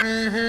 హరి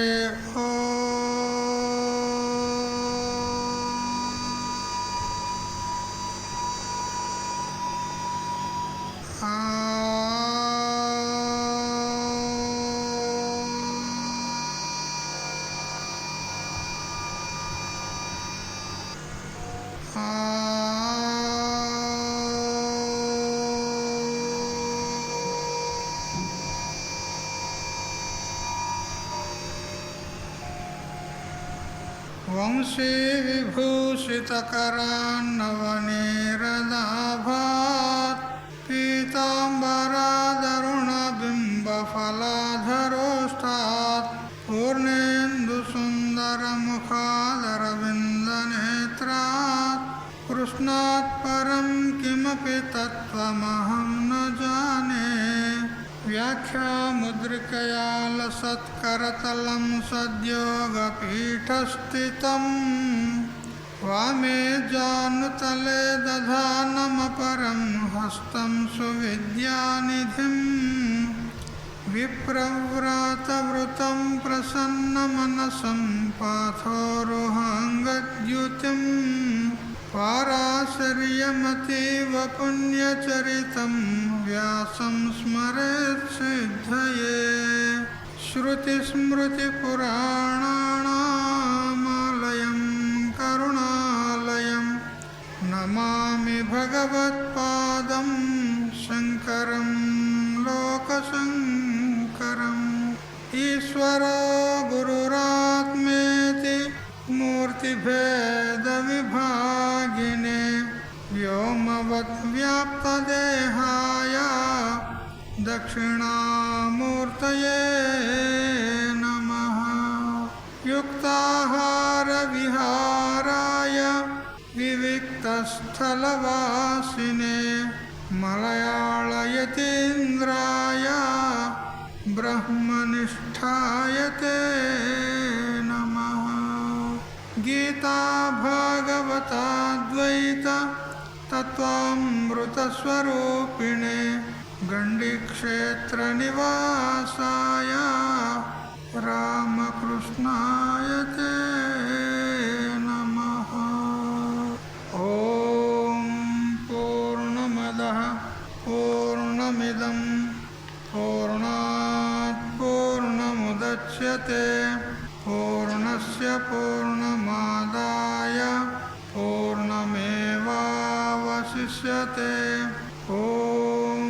వంశీ విభూషితకరాన్నవనీరదాభాత్ పీతాంబరాదరుణబింబఫలాధరోష్టాత్ పూర్ణేందుసుందరముఖాదరవిందనేత్రాత్ కృష్ణాత్ పరం కిమపి తత్వమహం న జానే వ్యాఖ్యాముద్రికయా లసత్కరతలం సద్యోగపీఠస్థితం వామే జానుతలే దధానమపరం హస్తం సువిద్యానిధిం విప్రవ్రాతవృతం ప్రసన్నమనసం పాథోరుహాంగద్యుతిం పారాశర్యమతీవ పుణ్యచరితం వ్యాసం స్మరేత్ సిద్ధయే శ్రుతిస్మృతిపురాణానామాలయం కరుణాలయం నమామి భగవత్పాదం శంకరం లోకశంకరం ఈశ్వరో గురురాత్మేతి మూర్తిభేదవిభాగినే వ్యోమవద్వ్యాప్తదేహాయ దక్షిణామూర్తయే నమః యుక్తాహారవిహారాయ వివిక్తస్థలవాసినే మలయాళయతీంద్రాయ బ్రహ్మనిష్ఠాయతే నమః గీతా భాగవతాద్వైత తత్వామృతస్వరూపిణే గండిక్షేత్రనివాసాయ రామకృష్ణాయతే నమః. ఓం పూర్ణమదః పూర్ణమిదం పూర్ణాత్ పూర్ణముదచ్యతే పూర్ణస్య పూర్ణమాదాయ పూర్ణమేవావశిష్యతే. ఓం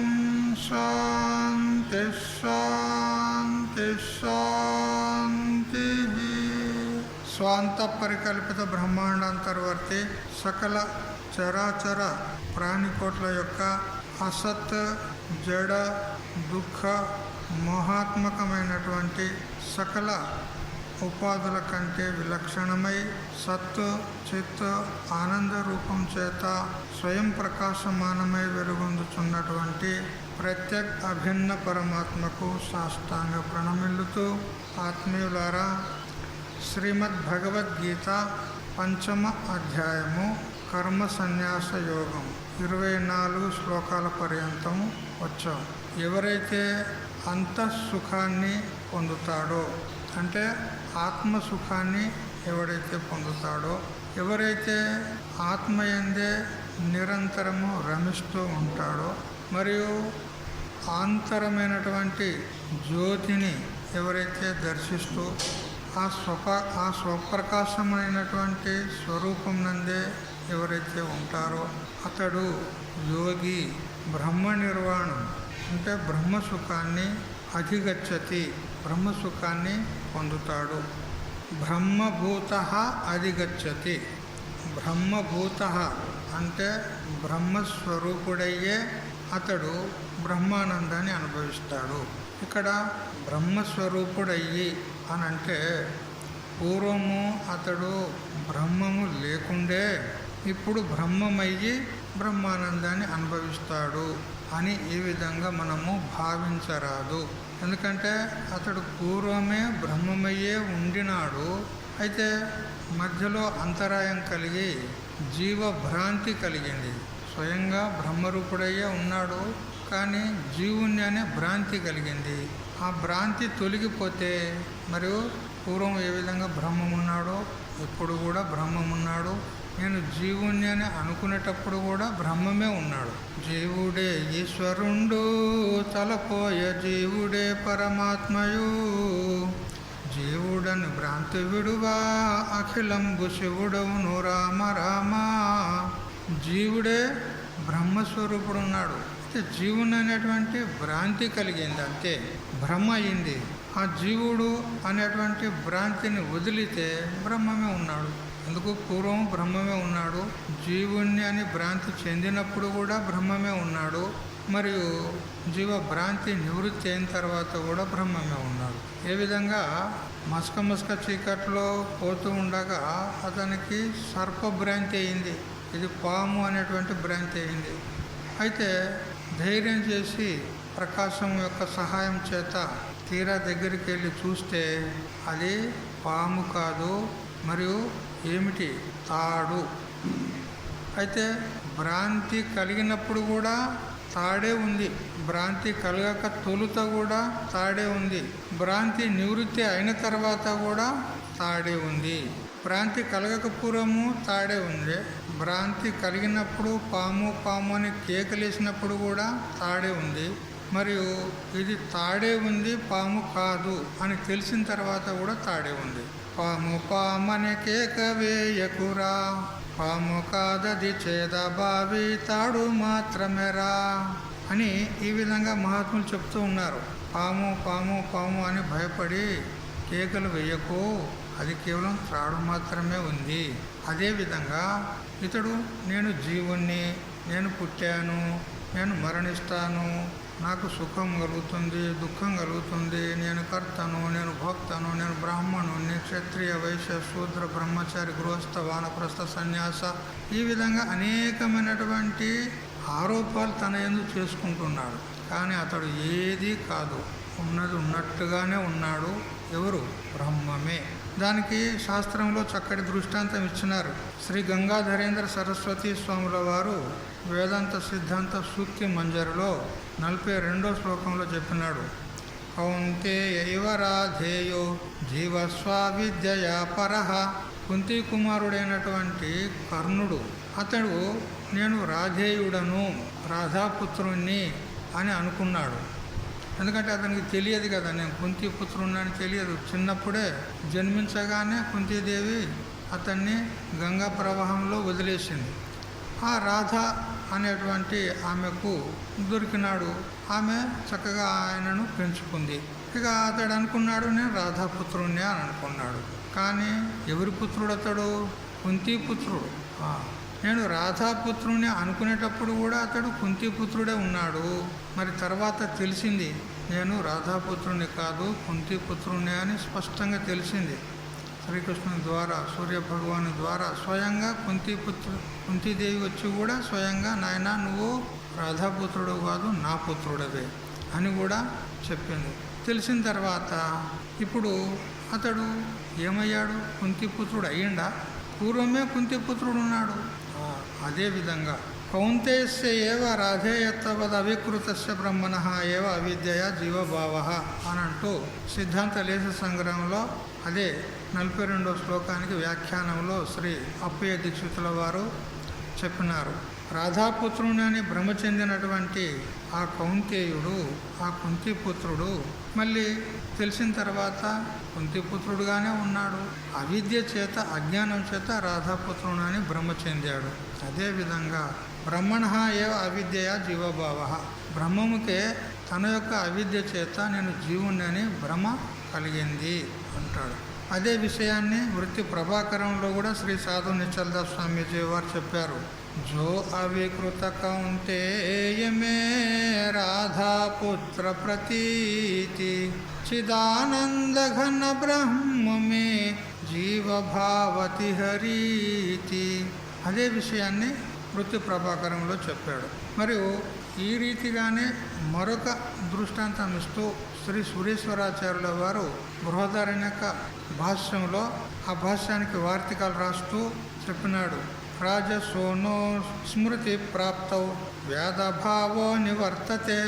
శాంతి శాంతి శాంతి. స్వాంత పరికల్పిత బ్రహ్మాండాంతర్వర్తి సకల చరాచర ప్రాణికోట్ల యొక్క అసత్ జడ దుఃఖ మోహాత్మకమైనటువంటి సకల ఉపాధుల కంటే విలక్షణమై సత్తు చిత్తు ఆనంద రూపం చేత స్వయం ప్రకాశమానమై వెలుగొందుచున్నటువంటి ప్రత్యేక అభిన్న పరమాత్మకు సాష్టాంగ ప్రణమిల్లుతూ ఆత్మీయులారా, శ్రీమద్ భగవద్గీత 5వ అధ్యాయము కర్మ సన్యాస యోగం 24 శ్లోకాల పర్యంతం వచ్చాం. ఎవరైతే అంతఃసుఖాన్ని పొందుతాడో, అంటే ఆత్మసుఖాన్ని ఎవడైతే పొందుతాడో, ఎవరైతే ఆత్మయందే నిరంతరము రమిస్తూ ఉంటాడో, మరియు ఆంతరమైనటువంటి జ్యోతిని ఎవరైతే దర్శిస్తూ ఆ స్వప్రకాశమైనటువంటి స్వరూపం నందే ఎవరైతే ఉంటారో అతడు యోగి బ్రహ్మ నిర్వాణం అంటే బ్రహ్మసుఖాన్ని అధిగచ్చతి, బ్రహ్మసుఖాన్ని పొందుతాడు. బ్రహ్మభూత అధిగచ్చతి. బ్రహ్మభూత అంటే బ్రహ్మస్వరూపుడయ్యే అతడు బ్రహ్మానందాన్ని అనుభవిస్తాడు. ఇక్కడ బ్రహ్మస్వరూపుడయ్యి అని అంటే పూర్వము అతడు బ్రహ్మము లేకుండే ఇప్పుడు బ్రహ్మమయ్యి బ్రహ్మానందాన్ని అనుభవిస్తాడు అని ఈ విధంగా మనము భావించరాదు. ఎందుకంటే అతడు పూర్వమే బ్రహ్మమయ్యే ఉండినాడు. అయితే మధ్యలో అంతరాయం కలిగి జీవభ్రాంతి కలిగింది. స్వయంగా బ్రహ్మరూపుడయ్యే ఉన్నాడు, కానీ జీవుణ్ణి అనే భ్రాంతి కలిగింది. ఆ భ్రాంతి తొలగిపోతే మరియు పూర్వం ఏ విధంగా బ్రహ్మం ఉన్నాడో ఇప్పుడు కూడా బ్రహ్మం ఉన్నాడు. నేను జీవుణ్ణి అని అనుకునేటప్పుడు కూడా బ్రహ్మమే ఉన్నాడు. జీవుడే ఈశ్వరుండు తలపోయ జీవుడే పరమాత్మయు, జీవుడని భ్రాంతి విడువా అఖిలంబు శివుడవును రామ రామ. జీవుడే బ్రహ్మస్వరూపుడు ఉన్నాడు. అయితే జీవుని అనేటువంటి భ్రాంతి కలిగింది, అంతే బ్రహ్మ అయింది. ఆ జీవుడు అనేటువంటి భ్రాంతిని వదిలితే బ్రహ్మమే ఉన్నాడు. అందుకు పూర్వం బ్రహ్మమే ఉన్నాడు. జీవుణ్ణి అని భ్రాంతి చెందినప్పుడు కూడా బ్రహ్మమే ఉన్నాడు. మరియు జీవ భ్రాంతి నివృత్తి అయిన తర్వాత కూడా బ్రహ్మమే ఉన్నాడు. ఏ విధంగా మస్క చీకట్లో పోతూ ఉండగా అతనికి సర్పభ్రాంతి అయింది, ఇది పాము అనేటువంటి భ్రాంతి అయింది. అయితే ధైర్యం చేసి ప్రకాశం యొక్క సహాయం చేత తీరా దగ్గరికి వెళ్ళి చూస్తే అది పాము కాదు, మరియు ఏమిటి, తాడు. అయితే భ్రాంతి కలిగినప్పుడు కూడా తాడే ఉంది, భ్రాంతి కలగక తొలుత కూడా తాడే ఉంది, భ్రాంతి నివృత్తి అయిన తర్వాత కూడా తాడే ఉంది. భ్రాంతి కలగక పూర్వము తాడే ఉంది, భ్రాంతి కలిగినప్పుడు పాము పాము అని కేకలేసినప్పుడు కూడా తాడే ఉంది. మరియు ఇది తాడే ఉంది, పాము కాదు అని తెలిసిన తర్వాత కూడా తాడే ఉంది. పాము పామని కేక వేయకురా, పాము కాదది చేద బావి తాడు మాత్రమేరా అని ఈ విధంగా మహాత్ములు చెప్తూ ఉన్నారు. పాము పాము పాము అని భయపడి కేకలు వేయకు, అది కేవలం త్రాడు మాత్రమే ఉంది. అదేవిధంగా ఇతడు నేను జీవుణ్ణి, నేను పుట్టాను, నేను మరణిస్తాను, నాకు సుఖం కలుగుతుంది, దుఃఖం కలుగుతుంది, నేను కర్తను, నేను భోక్తను, నేను బ్రాహ్మణుని, క్షత్రియ వైశ్య శూద్ర బ్రహ్మచారి గృహస్థ వానప్రస్థ సన్యాస, ఈ విధంగా అనేకమైనటువంటి ఆరోపాలు తన యందు చేసుకుంటున్నాడు. కానీ అతడు ఏదీ కాదు, ఉన్నది ఉన్నట్టుగానే ఉన్నాడు. ఎవరు? బ్రహ్మమే. దానికి శాస్త్రంలో చక్కటి దృష్టాంతం ఇచ్చినారు. శ్రీ గంగాధరేంద్ర సరస్వతి స్వాముల వారు వేదాంత సిద్ధాంత సూక్తి మంజరిలో 42వ శ్లోకంలో చెప్పినాడు. కౌంతేయ ఇవ రాధేయో జీవస్వావిద్యయా పరః. కుంతి కుమారుడైనటువంటి కర్ణుడు అతడు నేను రాధేయుడను, రాధాపుత్రుణ్ణి అని అనుకున్నాడు. ఎందుకంటే అతనికి తెలియదు కదా, నేను కుంతి పుత్రుణ్ణి అని తెలియదు. చిన్నప్పుడే జన్మించగానే కుంతీదేవి అతన్ని గంగా ప్రవాహంలో వదిలేసింది. ఆ రాధ అనేటువంటి ఆమెకు దొరికినాడు. ఆమె చక్కగా ఆయనను పెంచుకుంది. ఇక అతడు అనుకున్నాడు నేను రాధాపుత్రుణ్ణి అని అనుకున్నాడు. కానీ ఎవరి పుత్రుడు అతడు? కుంతీపుత్రుడు. నేను రాధాపుత్రుని అనుకునేటప్పుడు కూడా అతడు కుంతీపుత్రుడే ఉన్నాడు. మరి తర్వాత తెలిసింది నేను రాధాపుత్రుని కాదు కుంతీపుత్రుని అని స్పష్టంగా తెలిసింది. శ్రీకృష్ణుని ద్వారా, సూర్యభగవాను ద్వారా స్వయంగా కుంతీదేవి వచ్చి కూడా స్వయంగా నాయన నువ్వు రాధాపుత్రుడు కాదు నా పుత్రుడవే అని కూడా చెప్పింది. తెలిసిన తర్వాత ఇప్పుడు అతడు ఏమయ్యాడు? కుంతీపుత్రుడు అయ్యిండా? పూర్వమే కుంతీపుత్రుడు ఉన్నాడు. అదేవిధంగా కౌంతేయస్య ఏవ రాధేయత్వద అవికృతస్య బ్రహ్మణః ఏవ అవిద్యయా జీవభావః అని అంటూ సిద్ధాంత లేశ సంగ్రహంలో అదే 42వ శ్లోకానికి వ్యాఖ్యానంలో శ్రీ అప్పయ్య దీక్షితుల వారు చెప్పినారు. రాధాపుత్రుని అని భ్రమ చెందినటువంటి ఆ కౌంతేయుడు, ఆ కుంతిపుత్రుడు మళ్ళీ తెలిసిన తర్వాత కుంతిపుత్రుడుగానే ఉన్నాడు. అవిద్య చేత, అజ్ఞానం చేత రాధాపుత్రుడు అని భ్రమ చెందాడు. అదేవిధంగా బ్రహ్మణ ఏవ అవిద్యయా జీవభావ, బ్రహ్మముకే తన యొక్క అవిద్య చేత నేను జీవుని అని భ్రమ కలిగింది అంటాడు. అదే విషయాన్ని వృత్తి ప్రభాకరంలో కూడా శ్రీ సాధు నిశ్చలదాస్ స్వామీజీ వారు చెప్పారు. జో అవికృత కౌంతేయమే రాధాపుత్ర ప్రతీతి చిదానంద ఘన బ్రహ్మమే జీవభావతి హరీతి. అదే విషయాన్ని వృత్తి ప్రభాకరంలో చెప్పాడు. మరియు ఈ రీతిగానే మరొక దృష్టాంతం ఇస్తూ శ్రీ సురేశ్వరాచార్యుల వారు బృహదారణ్యక భాష్యంలో ఆ భాష్యానికి వార్తికాలు రాస్తూ చెప్పినాడు. రాజసూనో స్మృతి ప్రాప్తౌ వ్యాధభావో నివర్తతే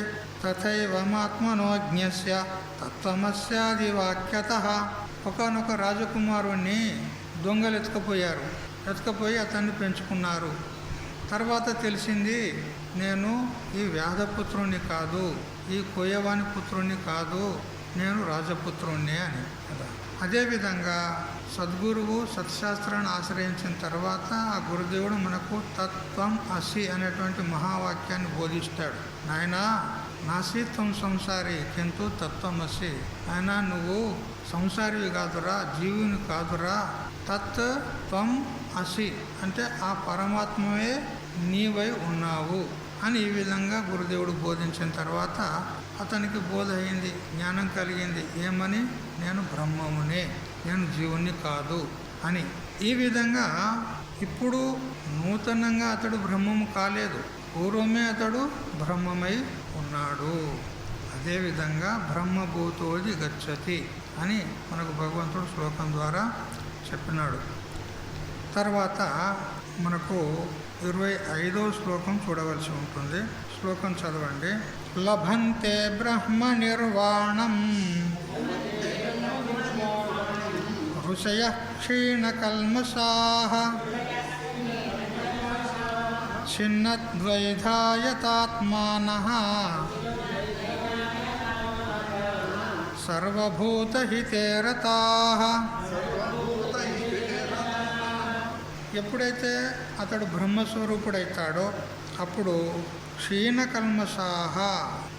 తథైవమాత్మనోజ్ఞస్య తత్వమస్యాది వాక్యతః. ఒకనొక రాజకుమారుణ్ణి దొంగలు ఎత్తుకపోయి అతన్ని పెంచుకున్నారు. తర్వాత తెలిసింది, నేను ఈ వ్యాధపుత్రుణ్ణి కాదు, ఈ కోయవాని పుత్రుణ్ణి కాదు, నేను రాజపుత్రుణ్ణి అని కదా. అదేవిధంగా సద్గురువు సత్శాస్త్రాన్ని ఆశ్రయించిన తర్వాత ఆ గురుదేవుడు మనకు తత్వం అసి అనేటువంటి మహావాక్యాన్ని బోధిస్తాడు. నాయనా నాసి త్వం సంసారి కింటూ తత్వం అసి. ఆయన నువ్వు సంసారివి కాదురా, జీవుని కాదురా, తత్ త్వం అసి అంటే ఆ పరమాత్మవే నీవై ఉన్నావు అని ఈ విధంగా గురుదేవుడు బోధించిన తర్వాత అతనికి బోధ అయింది, జ్ఞానం కలిగింది. ఏమని? నేను బ్రహ్మమునే, నేను జీవుని కాదు అని. ఈ విధంగా ఇప్పుడు నూతనంగా అతడు బ్రహ్మము కాలేదు, పూర్వమే అతడు బ్రహ్మమై ఉన్నాడు. అదేవిధంగా బ్రహ్మభూతోది గచ్చతి అని మనకు భగవంతుడు శ్లోకం ద్వారా చెప్పినాడు. తర్వాత మనకు 25వ శ్లోకం చూడవలసి ఉంటుంది. శ్లోకం చదవండి. లభంతే బ్రహ్మ నిర్వాణం ఋషయః క్షీణకల్మషాః ఛిన్నద్వైధాయతాత్మానః సర్వభూతహితే రతాః. ఎప్పుడైతే అతడు బ్రహ్మస్వరూపుడైతాడో అప్పుడు క్షీణ కల్మషాహ,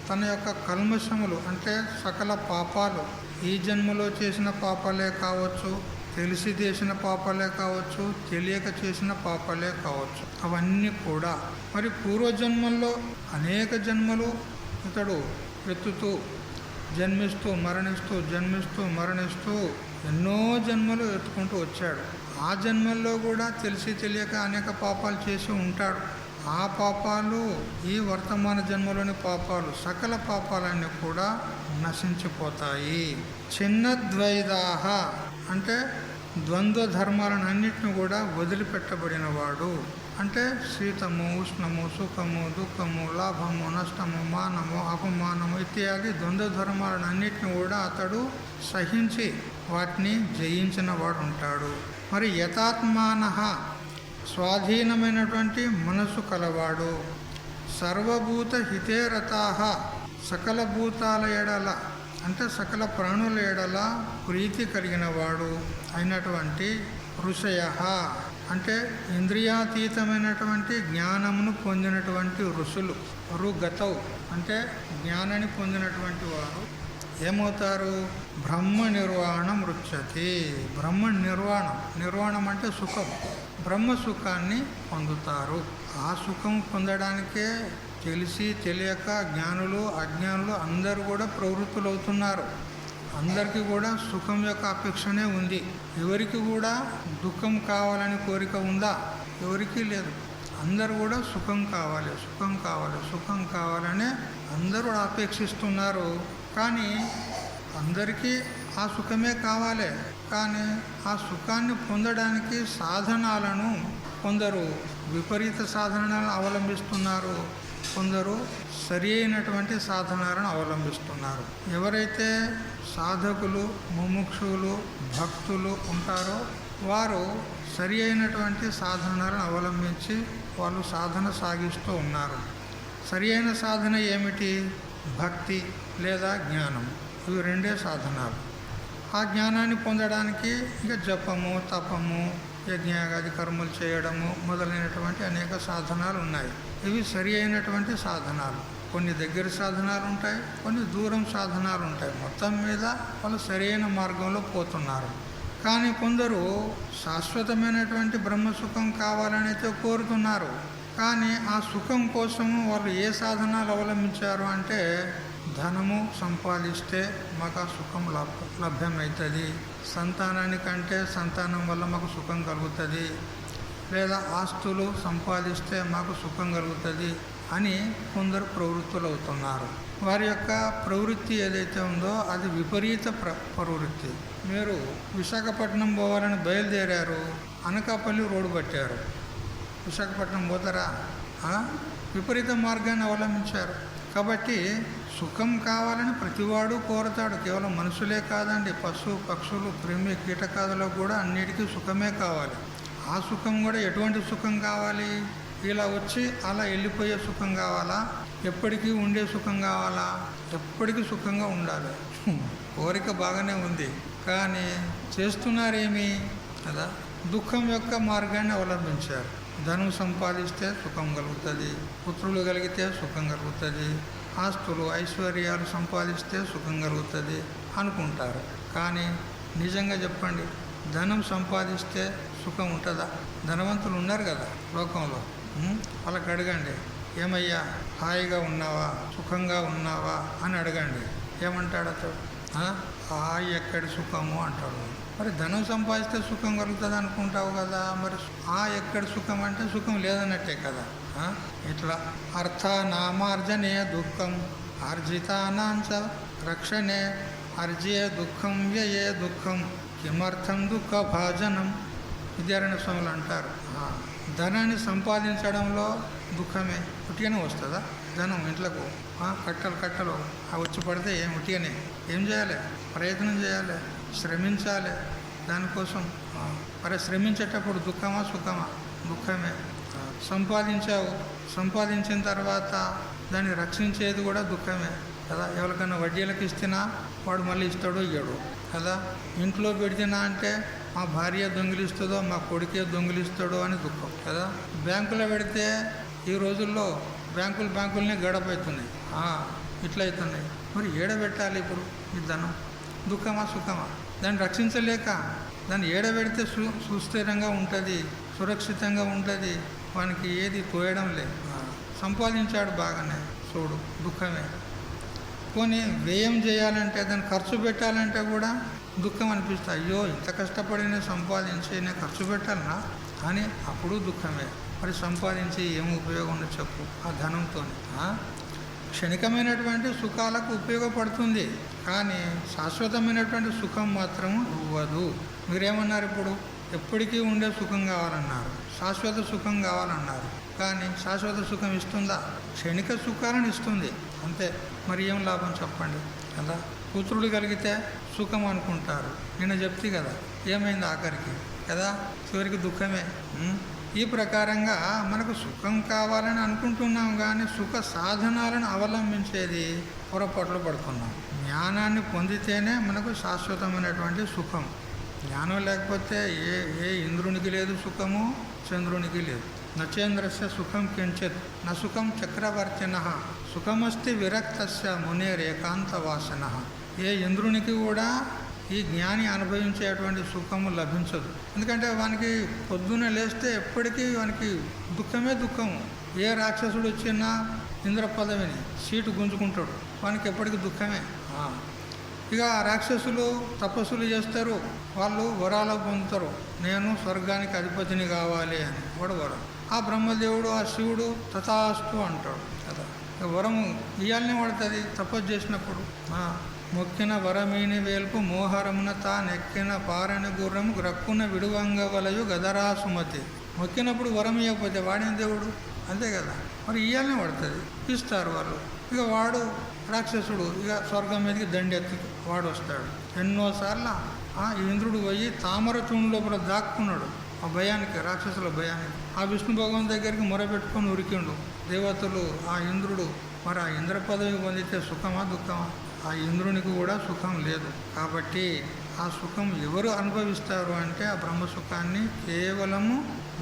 తన యొక్క కల్మషములు అంటే సకల పాపాలు, ఈ జన్మలో చేసిన పాపాలే కావచ్చు, తెలిసి చేసిన పాపాలే కావచ్చు, తెలియక చేసిన పాపాలే కావచ్చు, అవన్నీ కూడా మరి పూర్వజన్మల్లో అనేక జన్మలు ఇతడు ఎత్తుతూ జన్మిస్తూ మరణిస్తూ ఎన్నో జన్మలు ఎత్తుకుంటూ వచ్చాడు. ఆ జన్మల్లో కూడా తెలిసి తెలియక అనేక పాపాలు చేసి ఉంటాడు. ఆ పాపాలు ఈ వర్తమాన జన్మలోని పాపాలు, సకల పాపాలన్నీ కూడా నశించిపోతాయి. చిన్నద్వైదాహ అంటే ద్వంద్వ ధర్మాలన్నింటినీ కూడా వదిలిపెట్టబడినవాడు. అంటే శీతము, ఉష్ణము, సుఖము, దుఃఖము, లాభము, నష్టము, మానము, అపమానము ఇత్యాది ద్వంద్వ ధర్మాలన్నింటినీ కూడా అతడు సహించి వాటిని జయించిన వాడు ఉంటాడు. మరి యథాత్మానః స్వాధీనమైనటువంటి మనసు కలవాడు. సర్వభూత హితే రతాః సకల భూతాల ఎడల అంటే సకల ప్రాణుల ఎడల ప్రీతి కలిగిన వాడు అయినటువంటి ఋషయః అంటే ఇంద్రియాతీతమైనటువంటి జ్ఞానమును పొందినటువంటి ఋషులు. ఋగతౌ అంటే జ్ఞానాన్ని పొందినటువంటి వారు ఏమవుతారు? బ్రహ్మ నిర్వాణం రుచ్యతి. బ్రహ్మ నిర్వాణం అంటే సుఖం, బ్రహ్మ సుఖాన్ని పొందుతారు. ఆ సుఖం పొందడానికే తెలిసి తెలియక జ్ఞానులు అజ్ఞానులు అందరూ కూడా ప్రవృత్తులవుతున్నారు. అందరికీ కూడా సుఖం యొక్క అపేక్షనే ఉంది. ఎవరికి కూడా దుఃఖం కావాలని కోరిక ఉందా? ఎవరికీ లేదు. అందరూ కూడా సుఖం కావాలని అందరూ అపేక్షిస్తున్నారు. కానీ అందరికీ ఆ సుఖమే కావాలి. కానీ ఆ సుఖాన్ని పొందడానికి సాధనాలను కొందరు విపరీత సాధనాలను అవలంబిస్తున్నారు, కొందరు సరి అయినటువంటి సాధనాలను అవలంబిస్తున్నారు. ఎవరైతే సాధకులు, ముముక్షులు, భక్తులు ఉంటారో వారు సరి అయినటువంటి సాధనాలను అవలంబించి వాళ్ళు సాధన సాగిస్తూ ఉన్నారు. సరి అయిన సాధన ఏమిటి? భక్తి లేదా జ్ఞానం. ఇవి రెండే సాధనాలు. ఆ జ్ఞానాన్ని పొందడానికి ఇక జపము, తపము, యజ్ఞాగాది కర్మలు చేయడము మొదలైనటువంటి అనేక సాధనాలు ఉన్నాయి. ఇవి సరి అయినటువంటి సాధనాలు. కొన్ని దగ్గర సాధనాలు ఉంటాయి, కొన్ని దూరం సాధనాలు ఉంటాయి. మొత్తం మీద వాళ్ళు సరైన మార్గంలో పోతున్నారు. కానీ కొందరు శాశ్వతమైనటువంటి బ్రహ్మసుఖం కావాలని అయితే కోరుతున్నారు. కానీ ఆ సుఖం కోసము వాళ్ళు ఏ సాధనాలు అవలంబించారు అంటే ధనము సంపాదిస్తే మాకు ఆ సుఖం లభ్యమవుతుంది, సంతానానికంటే సంతానం వల్ల మాకు సుఖం కలుగుతుంది, లేదా ఆస్తులు సంపాదిస్తే మాకు సుఖం కలుగుతుంది అని కొందరు ప్రవృత్తులు అవుతున్నారు. వారి యొక్క ప్రవృత్తి ఏదైతే ఉందో అది విపరీత ప్రవృత్తి. మీరు విశాఖపట్నం పోవాలని బయలుదేరారు, అనకాపల్లి రోడ్డు పట్టారు. విశాఖపట్నం పోతారా? విపరీత మార్గాన్ని అవలంబించారు. కాబట్టి సుఖం కావాలని ప్రతివాడు కోరతాడు. కేవలం మనుషులే కాదండి, పశు పక్షులు క్రిమి కీటకాదులకు కూడా అన్నిటికీ సుఖమే కావాలి. ఆ సుఖం కూడా ఎటువంటి సుఖం కావాలి? ఇలా వచ్చి అలా వెళ్ళిపోయే సుఖం కావాలా? ఎప్పటికీ ఉండే సుఖం కావాలా? ఎప్పటికీ సుఖంగా ఉండాలి. కోరిక బాగానే ఉంది, కానీ చేస్తున్నారేమి కదా? దుఃఖం యొక్క మార్గాన్ని అవలంబించారు. ధనం సంపాదిస్తే సుఖం కలుగుతుంది, పుత్రులు కలిగితే సుఖం కలుగుతుంది, ఆస్తులు ఐశ్వర్యాలు సంపాదిస్తే సుఖం కలుగుతుంది అనుకుంటారు. కానీ నిజంగా చెప్పండి, ధనం సంపాదిస్తే సుఖం ఉంటుందా? ధనవంతులు ఉన్నారు కదా లోకంలో, వాళ్ళకి అడగండి, ఏమయ్యా హాయిగా ఉన్నావా, సుఖంగా ఉన్నావా అని అడగండి. ఏమంటాడు అతడు? హాయి ఎక్కడి సుఖము అంటాడు. మరి ధనం సంపాదిస్తే సుఖం కలుగుతుంది అనుకుంటావు కదా, మరి ఎక్కడి సుఖం అంటే సుఖం లేదన్నట్టే కదా. ఇట్లా అర్థనామార్జనే దుఃఖం ఆర్జితానాంచ రక్షణే అర్జే దుఃఖం వ్యయే దుఃఖం కిమర్థం దుఃఖ భాజనం. విద్యారణ్య స్వాములు అంటారు, ధనాన్ని సంపాదించడంలో దుఃఖమే. ఉట్టిగానే వస్తుందా ధనం ఇంట్లోకు? కట్టలు కట్టలు వచ్చి పడితే ఉట్టిగానే ఏం చేయాలి? ప్రయత్నం చేయాలి, శ్రమించాలి దానికోసం. మరి శ్రమించేటప్పుడు దుఃఖమా సుఖమా? దుఃఖమే. సంపాదించావు, సంపాదించిన తర్వాత దాన్ని రక్షించేది కూడా దుఃఖమే కదా. ఎవరికైనా వడ్డీలకు ఇచ్చినా వాడు మళ్ళీ ఇస్తాడో ఇయ్యడు కదా. ఇంట్లో పెడితేనా అంటే మా భార్య దొంగిలిస్తుందో మా కొడుకే దొంగిలిస్తాడో అని దుఃఖం కదా. బ్యాంకులో పెడితే ఈ రోజుల్లో బ్యాంకులనే గడపవుతున్నాయి, ఇట్లా అవుతున్నాయి. మరి ఏడబెట్టాలి ఇప్పుడు ఈ ధనం? దుఃఖమా సుఖమా? దాన్ని రక్షించలేక దాన్ని ఏడబెడితే సుస్థిరంగా ఉంటుంది, సురక్షితంగా ఉంటుంది, వానికి ఏది తోయడం లేదు. సంపాదించాడు బాగానే, చూడు దుఃఖమే. పోనీ వ్యయం చేయాలంటే, దాన్ని ఖర్చు పెట్టాలంటే కూడా దుఃఖం అనిపిస్తుంది. అయ్యో ఇంత కష్టపడి నేను సంపాదించి నేను ఖర్చు పెట్టాలనా అని అప్పుడు దుఃఖమే. మరి సంపాదించి ఏం ఉపయోగం ఉండదు చెప్పు ఆ ధనంతో? క్షణికమైనటువంటి సుఖాలకు ఉపయోగపడుతుంది, కానీ శాశ్వతమైనటువంటి సుఖం మాత్రం ఇవ్వదు. మీరేమన్నారు ఇప్పుడు? ఎప్పటికీ ఉండే సుఖం కావాలన్నారు, శాశ్వత సుఖం కావాలన్నారు. కానీ శాశ్వత సుఖం ఇస్తుందా? క్షణిక సుఖాలను ఇస్తుంది అంతే. మరి ఏం లాభం చెప్పండి కదా. పుత్రుడు కలిగితే సుఖం అనుకుంటారు, నిన్న చెప్తే కదా ఏమైంది ఆఖరికి కదా, చివరికి దుఃఖమే. ఈ ప్రకారంగా మనకు సుఖం కావాలని అనుకుంటున్నాం, కానీ సుఖ సాధనాలను అవలంబించేది పొరపాట్లు పడుతున్నాం. జ్ఞానాన్ని పొందితేనే మనకు శాశ్వతమైనటువంటి సుఖం. జ్ఞానం లేకపోతే ఏ ఇంద్రునికి లేదు సుఖము, చంద్రునికి లేదు. నచేంద్రస్య సుఖం కించిత్ న సుఖం చక్రవర్తిన సుఖమస్తి విరక్తస్య మునేరేకాంత వాసన. ఏ ఇంద్రునికి కూడా ఈ జ్ఞాని అనుభవించేటువంటి సుఖము లభించదు. ఎందుకంటే వానికి పొద్దున్న లేస్తే ఎప్పటికీ వానికి దుఃఖమే దుఃఖము. ఏ రాక్షసుడు వచ్చినా ఇంద్ర పదవిని సీటు గుంజుకుంటాడు, వానికి ఎప్పటికీ దుఃఖమే. ఇక రాక్షసులు తపస్సులు చేస్తారు, వాళ్ళు వరాలు పొందుతారు, నేను స్వర్గానికి అధిపతిని కావాలి అని వాడు వరం. ఆ బ్రహ్మదేవుడు ఆ శివుడు తథాస్తు అంటాడు కదా. వరము ఇయ్యాలనే పడుతుంది తపస్సు చేసినప్పుడు. మొక్కిన వరమీని వేల్పు మోహరమున తానెక్కిన పారని గుర్రము గ్రక్కున విడువంగ వలయు గదరా సుమతి. మొక్కినప్పుడు వరం ఇవ్వకపోతే వాడిన దేవుడు అంతే కదా, మరి ఇయ్యాలనే పడుతుంది, ఇస్తారు వాళ్ళు. ఇక వాడు రాక్షసుడు ఇక స్వర్గం మీదకి దండెత్తి వాడు వస్తాడు. ఎన్నోసార్లు ఇంద్రుడు పోయి తామర తూణు లోపల దాక్కున్నాడు, ఆ భయానికి, రాక్షసుల భయానికి. ఆ విష్ణు భగవాన్ దగ్గరికి మొరపెట్టుకొని ఉరికిండు దేవతలు. ఆ ఇంద్రుడు మరి ఆ ఇంద్ర పదవి పొందితే సుఖమా దుఃఖమా? ఆ ఇంద్రునికి కూడా సుఖం లేదు. కాబట్టి ఆ సుఖం ఎవరు అనుభవిస్తారు అంటే ఆ బ్రహ్మ సుఖాన్ని కేవలము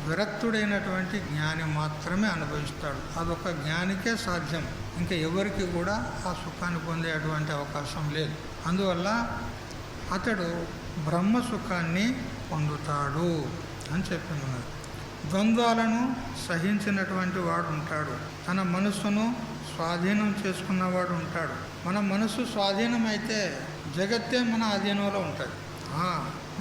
విరక్తుడైనటువంటి జ్ఞాని మాత్రమే అనుభవిస్తాడు. అదొక జ్ఞానికే సాధ్యం, ఇంకా ఎవరికి కూడా ఆ సుఖాన్ని పొందేటువంటి అవకాశం లేదు. అందువల్ల అతడు బ్రహ్మ సుఖాన్ని పొందుతాడు అని చెప్తున్నారు. ద్వంద్వాలను సహించినటువంటి వాడు ఉంటాడు, తన మనస్సును స్వాధీనం చేసుకున్నవాడు ఉంటాడు. మన మనసు స్వాధీనమైతే జగత్తే మన అధీనంలో ఉంటుంది.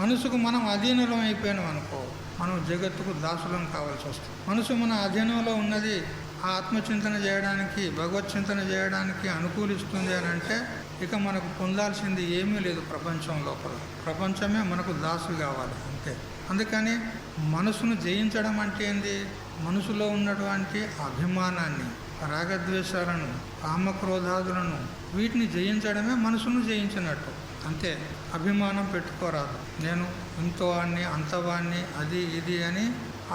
మనసుకు మనం అధీనంలో అయిపోయినాం అనుకో, మనం జగత్తుకు దాసులం కావాల్సి వస్తుంది. మనసు మన అధీనంలో ఉన్నది ఆ ఆత్మచింతన చేయడానికి, భగవత్ చింతన చేయడానికి అనుకూలిస్తుంది అని అంటే ఇక మనకు పొందాల్సింది ఏమీ లేదు ప్రపంచం లోపల. ప్రపంచమే మనకు దాసు కావాలి అంతే. అందుకని మనసును జయించడం అంటే ఏంది? మనసులో ఉన్నటువంటి అభిమానాన్ని, రాగద్వేషాలను, కామక్రోధాదులను వీటిని జయించడమే మనసును జయించినట్టు అంతే. అభిమానం పెట్టుకోరాదు. నేను ఇంతవాణ్ణి అంతవాణ్ణి అది ఇది అని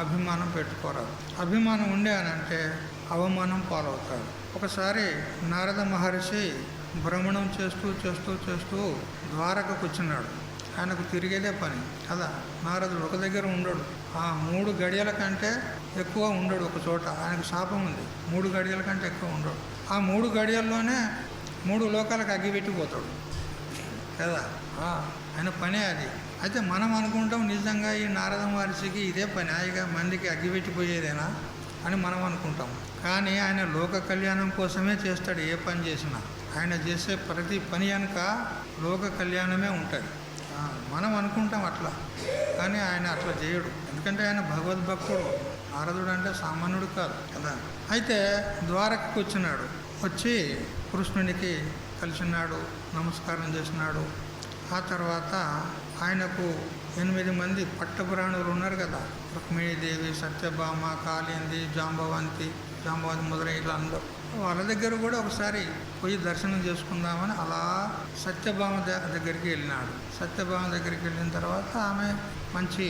అభిమానం పెట్టుకోరాదు. అభిమానం ఉండే అని అంటే అవమానం పాలవుతాడు. ఒకసారి నారద మహర్షి భ్రమణం చేస్తూ చేస్తూ చేస్తూ ద్వారకకు కూర్చున్నాడు. ఆయనకు తిరిగేదే పని కదా. నారదుడు ఒక దగ్గర ఉండడు. ఆ 3 గడియల కంటే ఎక్కువ ఉండడు ఒక చోట. ఆయనకు శాపం ఉంది, 3 గడియల కంటే ఎక్కువ ఉండడు. ఆ 3 గడియల్లోనే 3 లోకాలకు అగ్గిపెట్టిపోతాడు కదా. ఆయన పనే అది. అయితే మనం అనుకుంటాం నిజంగా ఈ నారద మహర్షికి ఇదే పని, హాయిగా మందికి అగ్గిపెట్టిపోయేదేనా అని మనం అనుకుంటాం. కానీ ఆయన లోక కళ్యాణం కోసమే చేస్తాడు. ఏ పని చేసినా ఆయన చేసే ప్రతి పని వెనుక లోక కళ్యాణమే ఉంటుంది. మనం అనుకుంటాం అట్లా, కానీ ఆయన అట్లా చేయడు. ఎందుకంటే ఆయన భగవద్భక్తుడు. నారదుడు అంటే సామాన్యుడు కాదు కదా. అయితే ద్వారకకు వచ్చినాడు. వచ్చి కృష్ణునికి కలిసినాడు, నమస్కారం చేసినాడు. ఆ తర్వాత ఆయనకు 8 మంది పట్టపురాణులు ఉన్నారు కదా. రుక్మిణీదేవి, సత్యభామ, కాళింది, జాంబవంతి మొదలైన అందరూ. వాళ్ళ దగ్గర కూడా ఒకసారి పోయి దర్శనం చేసుకుందామని అలా సత్యభామ దగ్గరికి వెళ్ళినాడు. సత్యభామ దగ్గరికి వెళ్ళిన తర్వాత ఆమె మంచి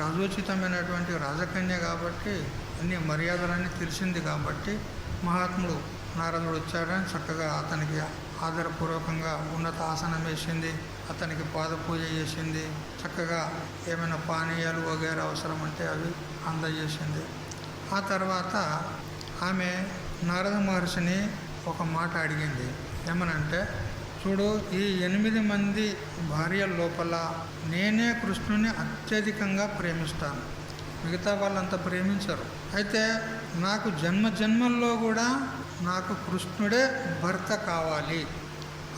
రాజోచితమైనటువంటి రాజకన్య కాబట్టి అన్ని మర్యాదలన్నీ తెలిసింది కాబట్టి మహాత్ముడు నారదుడు వచ్చాడని చక్కగా అతనికి ఆదరపూర్వకంగా ఉన్నత ఆసనం వేసింది. అతనికి పాదపూజ చేసింది. చక్కగా ఏమైనా పానీయాలు వగైరా అవసరం అంటే అవి అందజేసింది. ఆ తర్వాత ఆమె నారద మహర్షిని ఒక మాట అడిగింది. ఏమనంటే, చూడు, ఈ 8 మంది భార్యల లోపల నేనే కృష్ణుని అత్యధికంగా ప్రేమిస్తాను. మిగతా వాళ్ళంతా ప్రేమించరు. అయితే నాకు జన్మల్లో కూడా నాకు కృష్ణుడే భర్త కావాలి.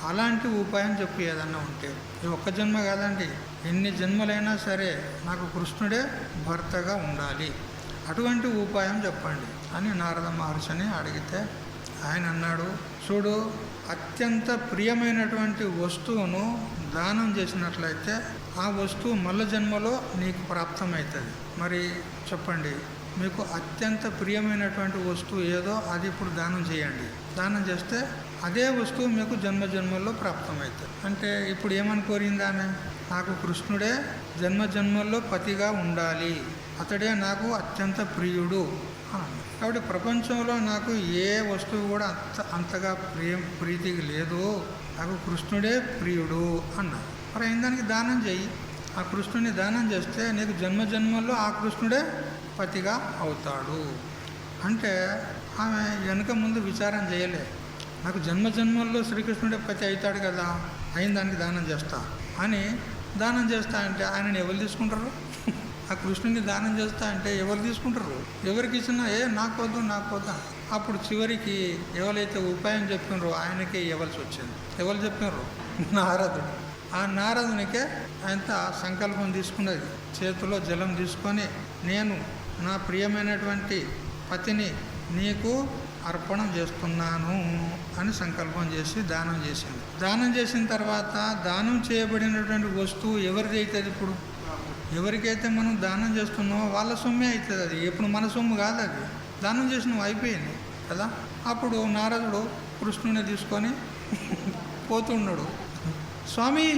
అలాంటి ఉపాయం చెప్పు ఏదన్నా ఉంటే. ఇది ఒక్క జన్మ కాదండి, ఎన్ని జన్మలైనా సరే నాకు కృష్ణుడే భర్తగా ఉండాలి. అటువంటి ఉపాయం చెప్పండి అని నారద మహర్షిని అడిగితే ఆయన అన్నాడు, చూడు, అత్యంత ప్రియమైనటువంటి వస్తువును దానం చేసినట్లయితే ఆ వస్తువు మళ్ళ జన్మలో నీకు ప్రాప్తమవుతుంది. మరి చెప్పండి, మీకు అత్యంత ప్రియమైనటువంటి వస్తువు ఏదో అది ఇప్పుడు దానం చేయండి. దానం చేస్తే అదే వస్తువు మీకు జన్మల్లో ప్రాప్తమవుతుంది. అంటే ఇప్పుడు ఏమని కోరింది ఆమె? నాకు కృష్ణుడే జన్మల్లో పతిగా ఉండాలి, అతడే నాకు అత్యంత ప్రియుడు అని. కాబట్టి ప్రపంచంలో నాకు ఏ వస్తువు కూడా అంతగా ప్రీతికి లేదు, నాకు కృష్ణుడే ప్రియుడు అన్నారు. మరి అయిన దానికి దానం చెయ్యి. ఆ కృష్ణుని దానం చేస్తే నీకు జన్మల్లో ఆ కృష్ణుడే పతిగా అవుతాడు. అంటే ఆమె వెనుక ముందు విచారం చేయలే. నాకు జన్మల్లో శ్రీకృష్ణుడే పతి అవుతాడు కదా, అయిన దానికి దానం చేస్తా అని దానం చేస్తా అంటే ఆయనని ఎవరు తీసుకుంటారు? ఆ కృష్ణుని దానం చేస్తా అంటే ఎవరు తీసుకుంటారు? ఎవరికి ఇచ్చినా నాకు వద్దా. అప్పుడు చివరికి ఎవరైతే ఉపాయం చెప్పినారో ఆయనకే ఇవ్వాల్సి వచ్చింది. ఎవరు చెప్పినారు? నారదుడు. ఆ నారదునికే ఆయన సంకల్పం తీసుకున్నది. చేతిలో జలం తీసుకొని, నేను నా ప్రియమైనటువంటి పతిని నీకు అర్పణం చేస్తున్నాను అని సంకల్పం చేసి దానం చేసింది. దానం చేసిన తర్వాత దానం చేయబడినటువంటి వస్తువు ఎవరిది అవుతుంది? ఇప్పుడు ఎవరికైతే మనం దానం చేస్తున్నామో వాళ్ళ సొమ్మే అవుతుంది. అది ఎప్పుడు మన సొమ్ము కాదు, అది దానం చేసినవి అయిపోయింది కదా. అప్పుడు నారదుడు కృష్ణుని తీసుకొని పోతున్నాడు. స్వామి,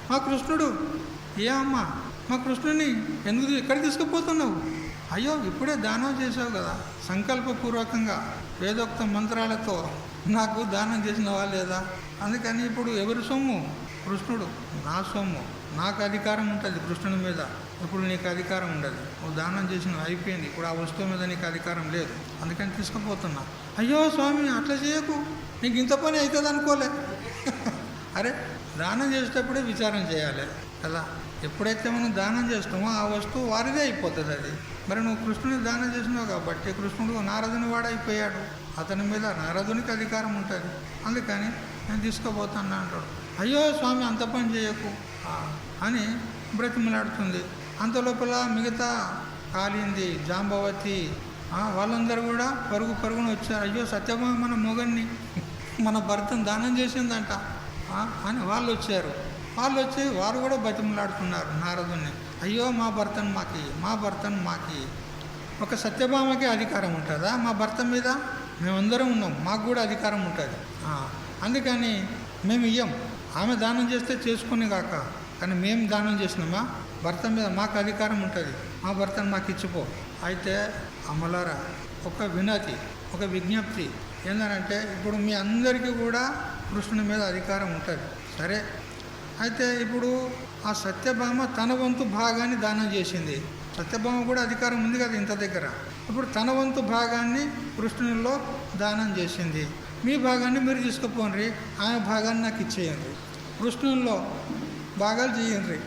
మా కృష్ణుడు. ఏ అమ్మా, మా కృష్ణుని ఎందుకు ఎక్కడ తీసుకుపోతున్నావు? అయ్యో, ఇప్పుడే దానం చేసావు కదా, సంకల్పపూర్వకంగా వేదోక్త మంత్రాలతో నాకు దానం చేసినవా లేదా? అందుకని ఇప్పుడు ఎవరి సొమ్ము? కృష్ణుడు. నా సొమ్ము, నాకు అధికారం ఉంటుంది కృష్ణుని మీద. ఇప్పుడు నీకు అధికారం ఉండదు. నువ్వు దానం చేసినవి అయిపోయింది, ఇప్పుడు ఆ వస్తువు మీద నీకు అధికారం లేదు, అందుకని తీసుకుపోతున్నా. అయ్యో స్వామి, అట్లా చేయకు, నీకు ఇంత పని అవుతుంది అనుకోలే. అరే, దానం చేసేటప్పుడే విచారం చేయాలి కదా. ఎప్పుడైతే మనం దానం చేస్తామో ఆ వస్తువు వారిదే అయిపోతుంది. అది మరి నువ్వు కృష్ణుని దానం చేసినావు కాబట్టి కృష్ణుడు నారదుని వాడైపోయాడు. అతని మీద నారదునికి అధికారం ఉంటుంది. అందుకని నేను తీసుకుపోతాను అంటాడు. అయ్యో స్వామి, అంత పని చేయకు అని బ్రతిమలాడుతుంది. అంత లోపల మిగతా కాళింది, జాంబవతి వాళ్ళందరూ కూడా పరుగున వచ్చారు. అయ్యో, సత్యభామ మన మొగన్ని, మన భర్తను దానం చేసిందంట. అని వాళ్ళు వచ్చారు. వాళ్ళు వచ్చి వారు కూడా బతిమలాడుతున్నారు నారదుని, అయ్యో మా భర్తను మాకి, మా భర్తను మాకి. ఒక సత్యభామకి అధికారం ఉంటుందా మా భర్త మీద? మేమందరం ఉన్నాం, మాకు కూడా అధికారం ఉంటుంది. అందుకని మేము ఇయ్యం. ఆమె దానం చేస్తే చేసుకుని కాక, కానీ మేము దానం చేసినామా భర్త మీద మాకు అధికారం ఉంటుంది, మా భర్తను మాకు ఇచ్చిపో. అయితే అమలారా, ఒక వినతి, ఒక విజ్ఞప్తి ఏంటంటే, ఇప్పుడు మీ అందరికీ కూడా కృష్ణుని మీద అధికారం ఉంటుంది. సరే, అయితే ఇప్పుడు ఆ సత్యభామ తన వంతు భాగాన్ని దానం చేసింది. సత్యభామ కూడా అధికారం ఉంది కదా ఇంత దగ్గర. ఇప్పుడు తన వంతు భాగాన్ని కృష్ణునిలో దానం చేసింది. మీ భాగాన్ని మీరు తీసుకుపోండి, ఆమె భాగాన్ని నాకు ఇచ్చేయండి. కృష్ణునిలో భాగాలు చేయండి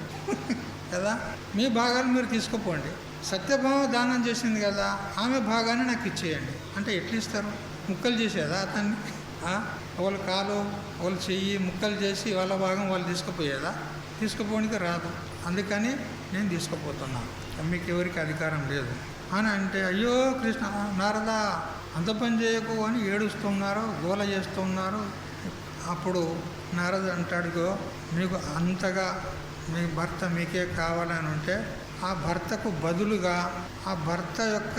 కదా, మీ భాగాలు మీరు తీసుకుపోండి. సత్యభామ దానం చేసింది కదా, ఆమె భాగాన్ని నాకు ఇచ్చేయండి అంటే ఎట్లా ఇస్తారు? ముక్కలు చేసేదా అతన్ని? వాళ్ళ కాలు వాళ్ళ చెయ్యి ముక్కలు చేసి వాళ్ళ భాగం వాళ్ళు తీసుకుపోయేదా? తీసుకుపోవడానికి రాదు. అందుకని నేను తీసుకుపోతున్నాను, మీకు ఎవరికి అధికారం లేదు అని అంటే, అయ్యో కృష్ణ నారద అంత పని చేయకు అని ఏడుస్తున్నారు, గోల చేస్తున్నారు. అప్పుడు నారద అంటాడుగో, మీకు అంతగా మీ భర్త మీకే కావాలని ఉంటే ఆ భర్తకు బదులుగా ఆ భర్త యొక్క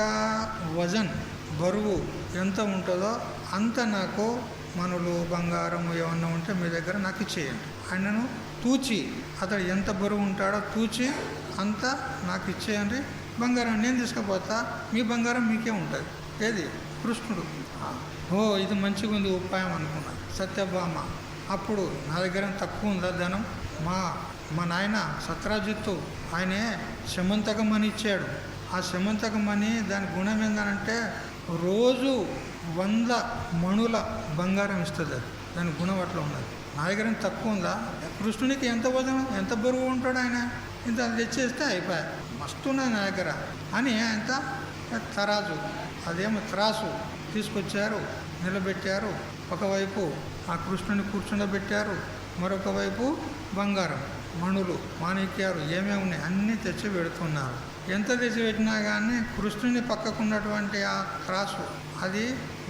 వజన్, బరువు ఎంత ఉంటుందో అంత నాకు మనులు బంగారం ఏమన్నా ఉంటే మీ దగ్గర నాకు ఇచ్చేయండి. ఆయనను తూచి, అతడు ఎంత బరువు ఉంటాడో తూచి అంత నాకు ఇచ్చేయండి. బంగారం నేను తీసుకుపోతా, మీ బంగారం మీకే ఉంటుంది. ఏది? కృష్ణుడు. ఇది మంచిగా ఉంది ఉపాయం అనుకున్నాను. సత్యభామ అప్పుడు నా దగ్గర తక్కువ ఉందా ధనం? మా నాయన సత్రాజిత్తు ఆయనే శమంతకమని ఇచ్చాడు. ఆ శమంతకమని దాని గుణం ఏంటంటే రోజు 100 మణుల బంగారం ఇస్తుంది. అది దాని గుణం అట్లా ఉన్నది. నా దగ్గర తక్కువ ఉందా? కృష్ణునికి ఎంత వదనం, ఎంత బరువు ఉంటాడు ఆయన, ఇంత తెచ్చేస్తే అయిపోయా, మస్తున్నాయి నా దగ్గర అని అంత తరాజు, అదేమో త్రాసు తీసుకొచ్చారు, నిలబెట్టారు. ఒకవైపు ఆ కృష్ణుని కూర్చుండబెట్టారు, మరొక వైపు బంగారం, మణులు, మాణిక్యాలు ఏమేమి ఉన్నాయి అన్నీ తెచ్చి పెడుతున్నారు. ఎంత తెచ్చి పెట్టినా కానీ కృష్ణుని పక్కకున్నటువంటి ఆ త్రాసు అది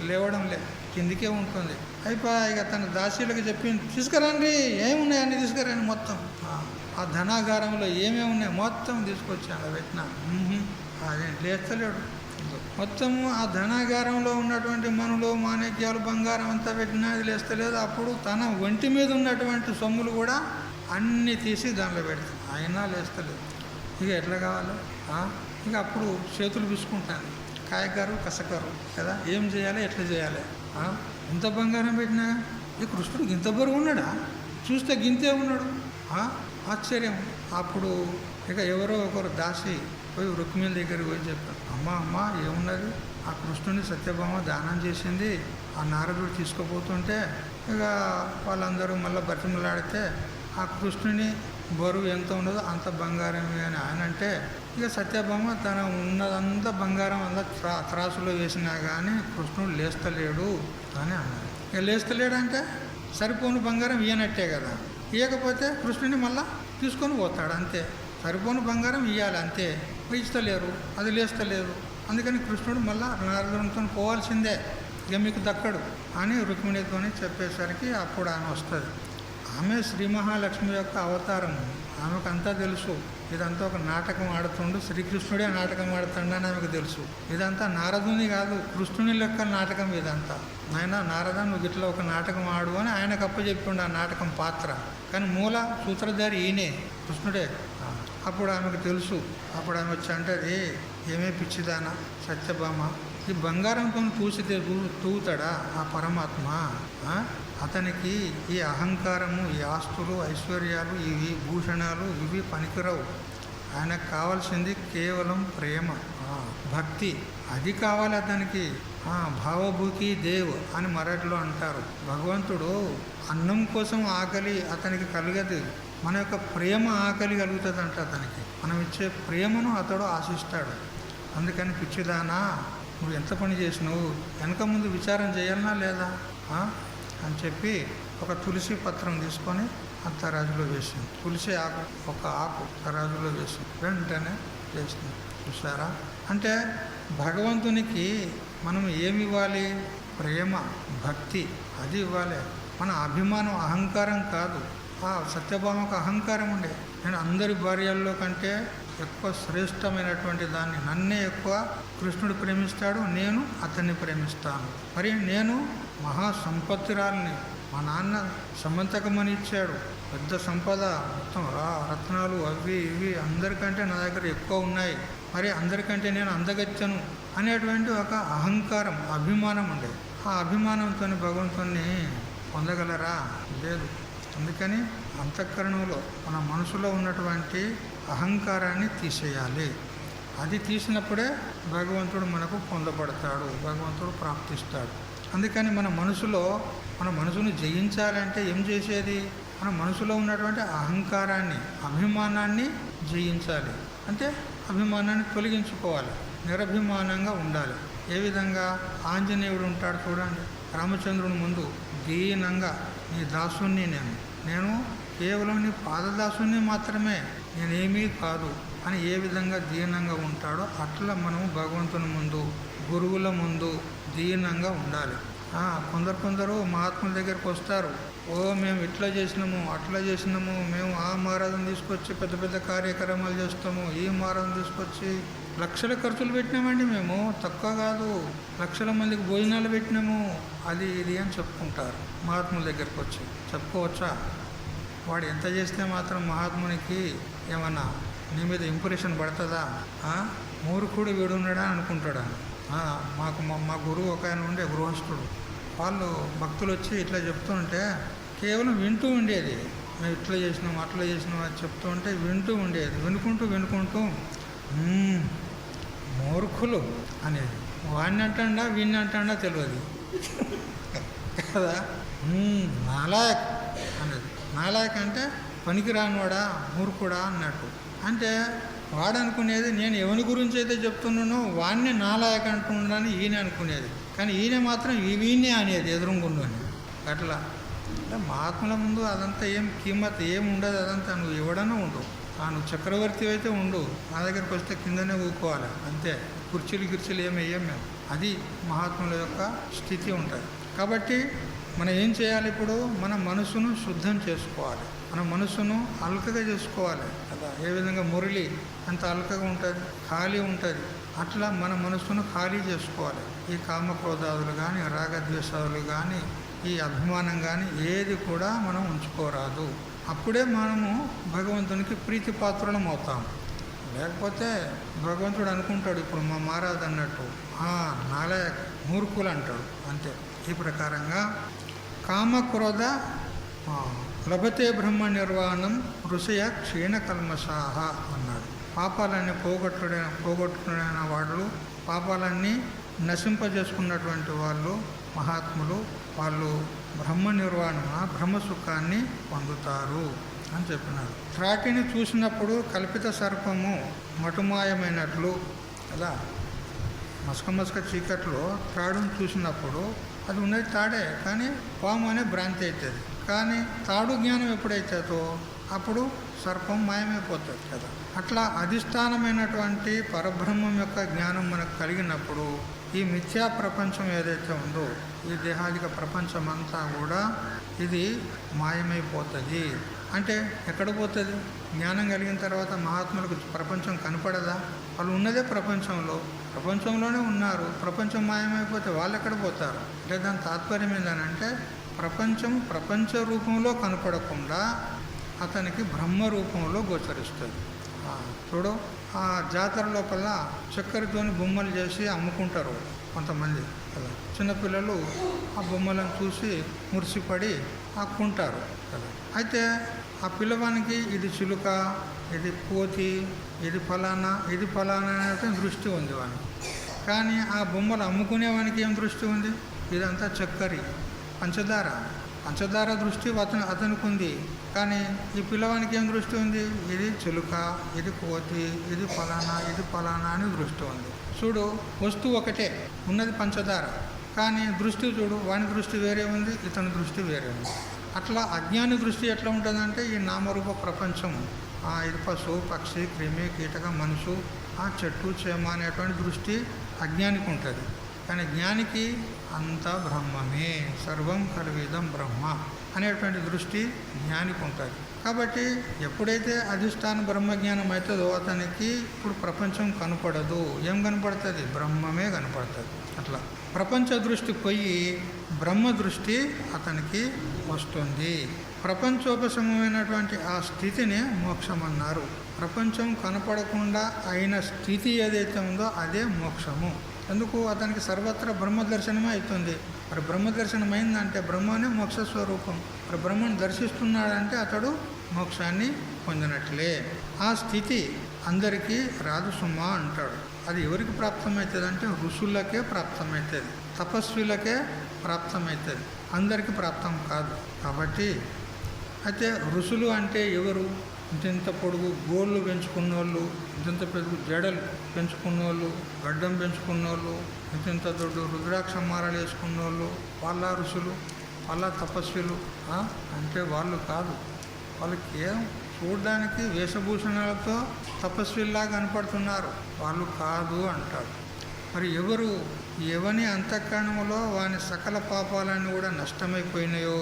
లేవడం లేదు, కిందికే ఉంటుంది. అయిపోయి ఇక తన దాసీలకు చెప్పింది, తీసుకురండి ఏమున్నాయి అన్నీ తీసుకురండి, మొత్తం ఆ ధనాగారంలో ఏమేమి ఉన్నాయి మొత్తం తీసుకొచ్చాను పెట్టినా. అదేం లేస్తలేడు. మొత్తము ఆ ధనాగారంలో ఉన్నటువంటి మనులు మాణిక్యాలు బంగారం అంతా పెట్టినా అది లేస్తలేదు. అప్పుడు తన ఒంటి మీద ఉన్నటువంటి సొమ్ములు కూడా అన్నీ తీసి దానిలో పెడతాను, అయినా లేస్తలేదు. ఇక ఎట్లా కావాలి? ఇక అప్పుడు చేతులు పిసుకుంటాను, కాయగారు కసగారు కదా, ఏం చేయాలి ఎట్లా చేయాలి? ఇంత బంగారం పెట్టినా ఈ కృష్ణుడికి ఇంత బరువు ఉన్నాడా? చూస్తే గింతే ఉన్నాడు. ఆశ్చర్యం. అప్పుడు ఇక ఎవరో ఒకరు దాసి పోయి రుక్మిణి దగ్గరికి పోయి చెప్పారు, అమ్మ ఏమున్నది, ఆ కృష్ణుని సత్యభామ దానం చేసింది, ఆ నారదుడు తీసుకుపోతుంటే ఇక వాళ్ళందరూ మళ్ళీ బతిమలాడితే ఆ కృష్ణుని బరువు ఎంత ఉండదో అంత బంగారమే అని ఆయన అంటే, ఇక సత్యభామ తన ఉన్నదంతా బంగారం అంతా త్రాసులో వేసినా కానీ కృష్ణుడు లేస్తలేడు అని అన్నాడు. ఇక లేస్తలేడంటే సరిపోను బంగారం ఇయ్యనట్టే కదా, ఇవ్వకపోతే కృష్ణుని మళ్ళీ తీసుకొని పోతాడు అంతే. సరిపోను బంగారం ఇవ్వాలి అంతే, ఇస్తలేరు, అది లేస్తలేరు. అందుకని కృష్ణుడు మళ్ళీ నారదునితో పోవాల్సిందే, ఇక మీకు దక్కడు అని రుక్మిణితో చెప్పేసరికి అప్పుడు ఆమె వస్తుంది. ఆమె శ్రీ మహాలక్ష్మి యొక్క అవతారం, ఆమెకు అంతా తెలుసు. ఇదంతా ఒక నాటకం ఆడుతుండు, శ్రీకృష్ణుడే నాటకం ఆడుతుండ అని ఆమెకు తెలుసు. ఇదంతా నారదుని కాదు, కృష్ణుని లెక్క నాటకం ఇదంతా. ఆయన నారద నువ్వు ఇట్లా ఒక నాటకం ఆడు అని ఆయనకు అప్పచెప్పిండు ఆ నాటకం పాత్ర. కానీ మూల సూత్రధారి ఈయనే, కృష్ణుడే. అప్పుడు ఆమెకు తెలుసు. అప్పుడు ఆమె వచ్చి అంటది, ఏమే పిచ్చిదానా సత్యభామ, ఈ బంగారంతో తూగుతాడా ఆ పరమాత్మ? అతనికి ఈ అహంకారము, ఈ ఆస్తులు, ఐశ్వర్యాలు, ఇవి భూషణాలు ఇవి పనికిరావు. ఆయనకు కావాల్సింది కేవలం ప్రేమ, భక్తి, అది కావాలి అతనికి. భావభూకి దేవ్ అని మరాఠీలో అంటారు. భగవంతుడు అన్నం కోసం ఆకలి అతనికి కలగదు, మన యొక్క ప్రేమ ఆకలి కలుగుతుంది అంట అతనికి. మనం ఇచ్చే ప్రేమను అతడు ఆశిస్తాడు. అందుకని పిచ్చిదానా నువ్వు ఎంత పని చేసినావు, వెనక ముందు విచారం చేయాలనా లేదా అని చెప్పి ఒక తులసి పత్రం తీసుకొని ఆ తరాజులో వేసింది. తులసి ఆకు, ఒక ఆకు తరాజులో వేసింది, వెంటనే చేసింది. చూసారా? అంటే భగవంతునికి మనం ఏమి ఇవ్వాలి? ప్రేమ, భక్తి, అది ఇవ్వాలి. మన అభిమానం అహంకారం కాదు. ఆ సత్యభామకు అహంకారం ఉండే, నేను అందరి భార్యల్లో కంటే ఎక్కువ శ్రేష్టమైనటువంటి దాన్ని, నన్నే ఎక్కువ కృష్ణుడు ప్రేమిస్తాడు, నేను అతన్ని ప్రేమిస్తాను. మరి నేను మహాసంపత్తిరాలని, మా నాన్న సమంతకమని ఇచ్చాడు, పెద్ద సంపద, మొత్తం రత్నాలు అవి ఇవి అందరికంటే నా దగ్గర ఎక్కువ ఉన్నాయి, మరి అందరికంటే నేను అందగచ్చను అనేటువంటి ఒక అహంకారం, అభిమానం ఉండేది. ఆ అభిమానంతో భగవంతుణ్ణి పొందగలరా? లేదు. అందుకని అంతఃకరణంలో మన మనసులో ఉన్నటువంటి అహంకారాన్ని తీసేయాలి. అది తీసినప్పుడే భగవంతుడు మనకు పొందబడతాడు, భగవంతుడు ప్రాప్తిస్తాడు. అందుకని మన మనసును జయించాలంటే ఏం చేసేది? మన మనసులో ఉన్నటువంటి అహంకారాన్ని, అభిమానాన్ని జయించాలి. అంటే అభిమానాన్ని తొలగించుకోవాలి, నిరభిమానంగా ఉండాలి. ఏ విధంగా? ఆంజనేయుడు ఉంటాడు చూడండి, రామచంద్రుని ముందు దీనంగా, నీ దాసుని నేను కేవలం నీ పాదదాసుని మాత్రమే, నేనేమీ కాదు అని ఏ విధంగా దీనంగా ఉంటాడో అట్లా మనం భగవంతుని ముందు, గురువుల ముందు దీనంగా ఉండాలి. కొందరు మహాత్ముల దగ్గరికి వస్తారు, మేము ఇట్లా చేసినాము, అట్లా చేసినాము, మేము ఆ మహారాజును తీసుకొచ్చి పెద్ద పెద్ద కార్యక్రమాలు చేస్తాము, ఈ మహారాజును తీసుకొచ్చి లక్షల ఖర్చులు పెట్టినామండి, మేము తక్కువ కాదు, లక్షల మందికి భోజనాలు పెట్టినాము, అది ఇది అని చెప్పుకుంటారు. మహాత్ముల దగ్గరికి వచ్చి చెప్పుకోవచ్చా? వాడు ఎంత చేస్తే మాత్రం మహాత్మునికి ఏమన్నా నీ మీద ఇంప్రెషన్ పడుతుందా? మూర్ఖుడు వీడున్నాడా అనుకుంటాడా? మా గురువు ఒక ఆయన ఉండే, గృహస్థుడు, వాళ్ళు భక్తులు వచ్చి ఇట్లా చెప్తుంటే కేవలం వింటూ ఉండేది. మేము ఇట్లా చేసినాం, అట్లా చేసినాం అని చెప్తూ ఉంటే వింటూ ఉండేది. వినుకుంటూ మూర్ఖులు అనేది వాడిని అంటాడా వీడిని అంటాడా తెలియదు కదా. నాలాయక్ అనేది, నాలాయక్ అంటే పనికిరానివాడా, మూర్ఖుడా అన్నట్టు. అంటే వాడు అనుకునేది నేను ఎవరి గురించి అయితే చెప్తున్నానో వాడిని నాలాయక్ అంటున్నాడని ఈయన అనుకునేది, కానీ ఈయన మాత్రం వీణ్ణే అనేది ఎదురుగుండు. అట్లా అంటే మహాత్ముల ముందు అదంతా ఏం కీమత్ ఏం ఉండదు, అదంతా నువ్వు ఎవడన్నా ఉండు, నువ్వు చక్రవర్తి అయితే ఉండు, నా దగ్గరికి వస్తే కిందనే ఊకోవాలి అంతే, కుర్చీలు ఏమి వేయం మేము. అది మహాత్ముల యొక్క స్థితి ఉంటుంది. కాబట్టి మనం ఏం చేయాలి? ఇప్పుడు మన మనసును శుద్ధం చేసుకోవాలి, మన మనసును అల్కగా చేసుకోవాలి కదా. ఏ విధంగా మురళి అంత అల్కగా ఉంటుంది, ఖాళీ ఉంటుంది, అట్లా మన మనసును ఖాళీ చేసుకోవాలి. ఈ కామక్రోధాదులు కానీ, రాగద్వేషాదులు కానీ, ఈ అభిమానం కానీ ఏది కూడా మనం ఉంచుకోరాదు. అప్పుడే మనము భగవంతునికి ప్రీతిపాత్రులం అవుతాం. లేకపోతే భగవంతుడు అనుకుంటాడు, ఇప్పుడు మా మహారాజు అన్నట్టు నాలే మూర్ఖులు అంటాడు అంతే. ఈ ప్రకారంగా కామక్రోధ లభతే బ్రహ్మ నిర్వాణం ఋషయ క్షీణకల్మషాహ అన్నాడు. పాపాలన్నీ పోగొట్టుకునే వాళ్ళు, పాపాలన్నీ నశింపజేసుకున్నటువంటి వాళ్ళు మహాత్ములు, వాళ్ళు బ్రహ్మ నిర్వాణం, బ్రహ్మసుఖాన్ని పొందుతారు అని చెప్పినారు. త్రాటిని చూసినప్పుడు కల్పిత సర్పము మటుమాయమైనట్లు కదా. మసక చీకట్లో త్రాడును చూసినప్పుడు అది ఉన్నది తాడే, కానీ పాము అనే భ్రాంతి అవుతుంది. కానీ తాడు జ్ఞానం ఎప్పుడైతుందో అప్పుడు సర్పం మాయమైపోతుంది కదా. అట్లా అధిష్టానమైనటువంటి పరబ్రహ్మం యొక్క జ్ఞానం మనకు కలిగినప్పుడు ఈ మిథ్యా ప్రపంచం ఏదైతే ఉందో, ఈ దేహాదిక ప్రపంచం అంతా కూడా ఇది మాయమైపోతుంది. అంటే ఎక్కడ పోతుంది? జ్ఞానం కలిగిన తర్వాత మహాత్ములకు ప్రపంచం కనపడదా? వాళ్ళు ఉన్నదే ప్రపంచంలోనే ఉన్నారు. ప్రపంచం మాయమైపోతే వాళ్ళు ఎక్కడ పోతారు? అంటే దాని తాత్పర్యం ఏంటంటే ప్రపంచ రూపంలో కనపడకుండా అతనికి బ్రహ్మ రూపంలో గోచరిస్తుంది. చూడు, ఆ జాతర లోపల చక్కెరతోని బొమ్మలు చేసి అమ్ముకుంటారు కొంతమంది కదా. చిన్నపిల్లలు ఆ బొమ్మలను చూసి మురిసిపడి కొంటారు కదా. అయితే ఆ పిల్లవానికి ఇది చిలుక, ఇది కోతి, ఇది ఫలానా అనే దృష్టి ఉంది వానికి. కానీ ఆ బొమ్మలు అమ్ముకునేవానికి ఏం దృష్టి ఉంది? ఇదంతా చక్కెర, పంచదార దృష్టి అతనికి ఉంది. కానీ ఈ పిల్లవానికి ఏం దృష్టి ఉంది? ఇది చిలుక, ఇది కోతి, ఇది ఫలానా అని దృష్టి ఉంది. చూడు, వస్తువు ఒకటే, ఉన్నది పంచదార, కానీ దృష్టి చూడు, వాని దృష్టి వేరే ఉంది, ఇతని దృష్టి వేరే ఉంది. అట్లా అజ్ఞాని దృష్టి ఎట్లా ఉంటుందంటే ఈ నామరూప ప్రపంచం, ఇది పశువు, పక్షి, క్రిమి, కీటక, మనుషు, చెట్టు, చేమ అనేటువంటి దృష్టి అజ్ఞానికి ఉంటుంది. కానీ జ్ఞానికి అంతా బ్రహ్మమే, సర్వం కల్విదం బ్రహ్మ అనేటువంటి దృష్టి జ్ఞానికి ఉంటుంది. కాబట్టి ఎప్పుడైతే అధిష్టాన బ్రహ్మజ్ఞానం అవుతుందో అతనికి ఇప్పుడు ప్రపంచం కనపడదు. ఏం కనపడుతుంది? బ్రహ్మమే కనపడుతుంది. అట్లా ప్రపంచ దృష్టి పోయి బ్రహ్మ దృష్టి అతనికి వస్తుంది. ప్రపంచోపశమమైనటువంటి ఆ స్థితిని మోక్షం అన్నారు. ప్రపంచం కనపడకుండా అయిన స్థితి ఏదైతే ఉందో అదే మోక్షము. ఎందుకు? అతనికి సర్వత్రా బ్రహ్మ దర్శనమే అవుతుంది. మరి బ్రహ్మ దర్శనం అయిందంటే బ్రహ్మనే మోక్ష స్వరూపం. మరి బ్రహ్మను దర్శిస్తున్నాడంటే అతడు మోక్షాన్ని పొందినట్లే. ఆ స్థితి అందరికీ రాదు సుమా అంటాడు. అది ఎవరికి ప్రాప్తమవుతుంది అంటే ఋషులకే ప్రాప్తమవుతుంది, తపస్విలకే ప్రాప్తమవుతుంది, అందరికీ ప్రాప్తం కాదు. కాబట్టి అయితే ఋషులు అంటే ఎవరు? ఇంత పొడుగు గోళ్ళు పెంచుకున్న వాళ్ళు, ఇంత పెద్ద జడలు పెంచుకున్న వాళ్ళు, గడ్డం పెంచుకున్న వాళ్ళు, ఇంత దొడ్డు రుద్రాక్ష మాలలు వేసుకున్న వాళ్ళు, వాళ్ళ ఋషులు, వాళ్ళ తపస్సులు అంటే వాళ్ళు కాదు. వాళ్ళకి ఏం చూడడానికి వేషభూషణాలతో తపస్విల్లా కనపడుతున్నారు, వాళ్ళు కాదు అంటారు. మరి ఎవరు? ఎవని అంతఃకరణములో వాని సకల పాపాలన్నీ కూడా నష్టమైపోయినాయో,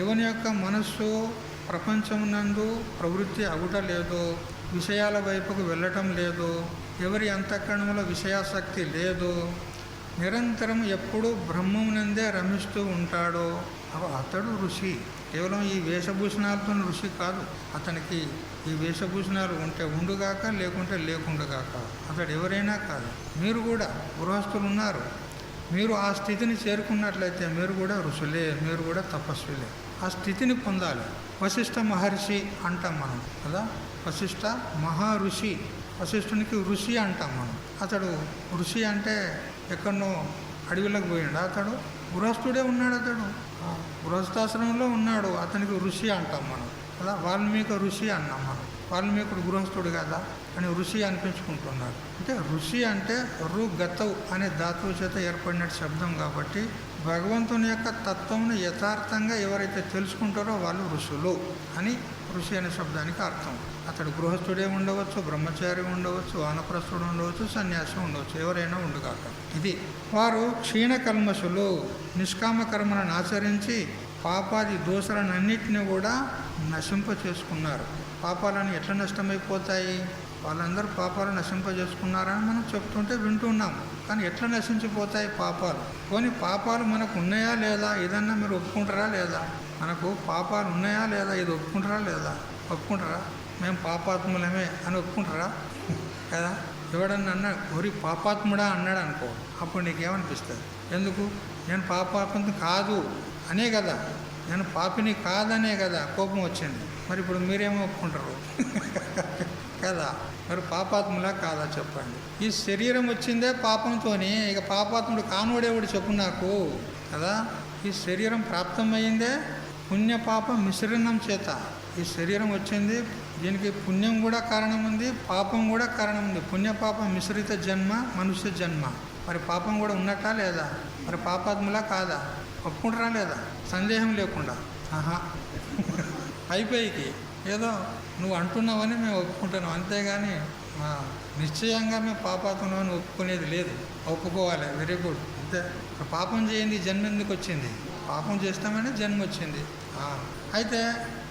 ఎవని యొక్క మనస్సు ప్రపంచమునందు ప్రవృత్తి అగుట లేదో, విషయాల వైపుకు వెళ్ళటం లేదు, ఎవరి అంతఃకరణంలో విషయాసక్తి లేదు, నిరంతరం ఎప్పుడు బ్రహ్మమునందే రమిస్తూ ఉంటాడో అతడు ఋషి. కేవలం ఈ వేషభూషణాలతో ఋషి కాదు. అతనికి ఈ వేషభూషణాలు ఉంటే ఉండుగాక, లేకుంటే లేకుండుగాక అతడు ఎవరైనా కాదు. మీరు కూడా గృహస్థులు ఉన్నారు, మీరు ఆ స్థితిని చేరుకున్నట్లయితే మీరు కూడా ఋషులే, మీరు కూడా తపస్సులే. ఆ స్థితిని పొందాలి. వశిష్ఠ మహర్షి అంటాం మనం కదా, వశిష్ఠ మహాఋషి. వశిష్ఠునికి ఋషి అంటాం మనం. అతడు ఋషి అంటే ఎక్కడనో అడవిలోకి పోయిండు, అతడు గృహస్థుడే ఉన్నాడు. అతడు గృహస్థాశ్రమంలో ఉన్నాడు, అతనికి ఋషి అంటాం మనం కదా. వాల్మీకి ఋషి అన్నాం మనం. వాల్మీకుడు గృహస్థుడు కదా అని ఋషి అనిపించుకుంటున్నాడు. అంటే ఋషి అంటే రుగతౌ అనే ధాతువు చేత ఏర్పడిన శబ్దం కాబట్టి భగవంతుని యొక్క తత్వమును యథార్థంగా ఎవరైతే తెలుసుకుంటారో వాళ్ళు ఋషులు అని ఋషి అనే శబ్దానికి అర్థం. అతడు గృహస్థుడే ఉండవచ్చు, బ్రహ్మచారి ఉండవచ్చు, వానప్రస్థుడు ఉండవచ్చు, సన్యాసి ఉండవచ్చు, ఎవరైనా ఉండుగాక. ఇది వారు క్షీణకల్మషులు, నిష్కామ కర్మలను ఆచరించి పాపాది దోషాలన్నింటినీ కూడా నశింప చేసుకున్నారు. పాపాలను ఎట్లా నష్టమైపోతాయి? వాళ్ళందరూ పాపాలు నశింపజేసుకున్నారని మనం చెప్తుంటే వింటున్నాం. కానీ ఎట్లా నశించిపోతాయి పాపాలు? పోనీ పాపాలు మనకు ఉన్నాయా లేదా? ఇదన్నా మీరు ఒప్పుకుంటారా లేదా? మనకు పాపాలు ఉన్నాయా లేదా? ఇది ఒప్పుకుంటారా లేదా? ఒప్పుకుంటారా? మేము పాపాత్ములమే అని ఒప్పుకుంటారా కదా? ఎవడన్నా అన్నా ఒరి పాపాత్ముడా అన్నాడు అనుకో, అప్పుడు నీకేమనిపిస్తుంది? ఎందుకు? నేను పాపాత్ముడు కాదు అనే కదా, నేను పాపిని కాదనే కదా కోపం వచ్చింది. మరి ఇప్పుడు మీరేమో ఒప్పుకుంటారు కదా? మరి పాపాత్ములా కాదా చెప్పండి? ఈ శరీరం వచ్చిందే పాపంతోని, ఇక పాపాత్ముడు కానుడేవుడు చెప్పు నాకు కదా. ఈ శరీరం ప్రాప్తమైందే పుణ్యపాప మిశ్రణం చేత. ఈ శరీరం వచ్చింది, దీనికి పుణ్యం కూడా కారణం ఉంది, పాపం కూడా కారణం ఉంది. పుణ్యపాప మిశ్రిత జన్మ మనుష్య జన్మ. మరి పాపం కూడా ఉన్నట్టా లేదా? మరి పాపాత్ములా కాదా? ఒప్పుకుంటారా లేదా? సందేహం లేకుండా. ఆహా పైకి ఏదో నువ్వు అంటున్నావని మేము ఒప్పుకుంటున్నాం, అంతేగాని నిశ్చయంగా మేము పాపాత్ములని ఒప్పుకునేది లేదు. ఒప్పుకోవాలి, వెరీ గుడ్. అంతే. పాపం చేయండి జన్మ ఎందుకు వచ్చింది? పాపం చేస్తామని జన్మ వచ్చింది. అయితే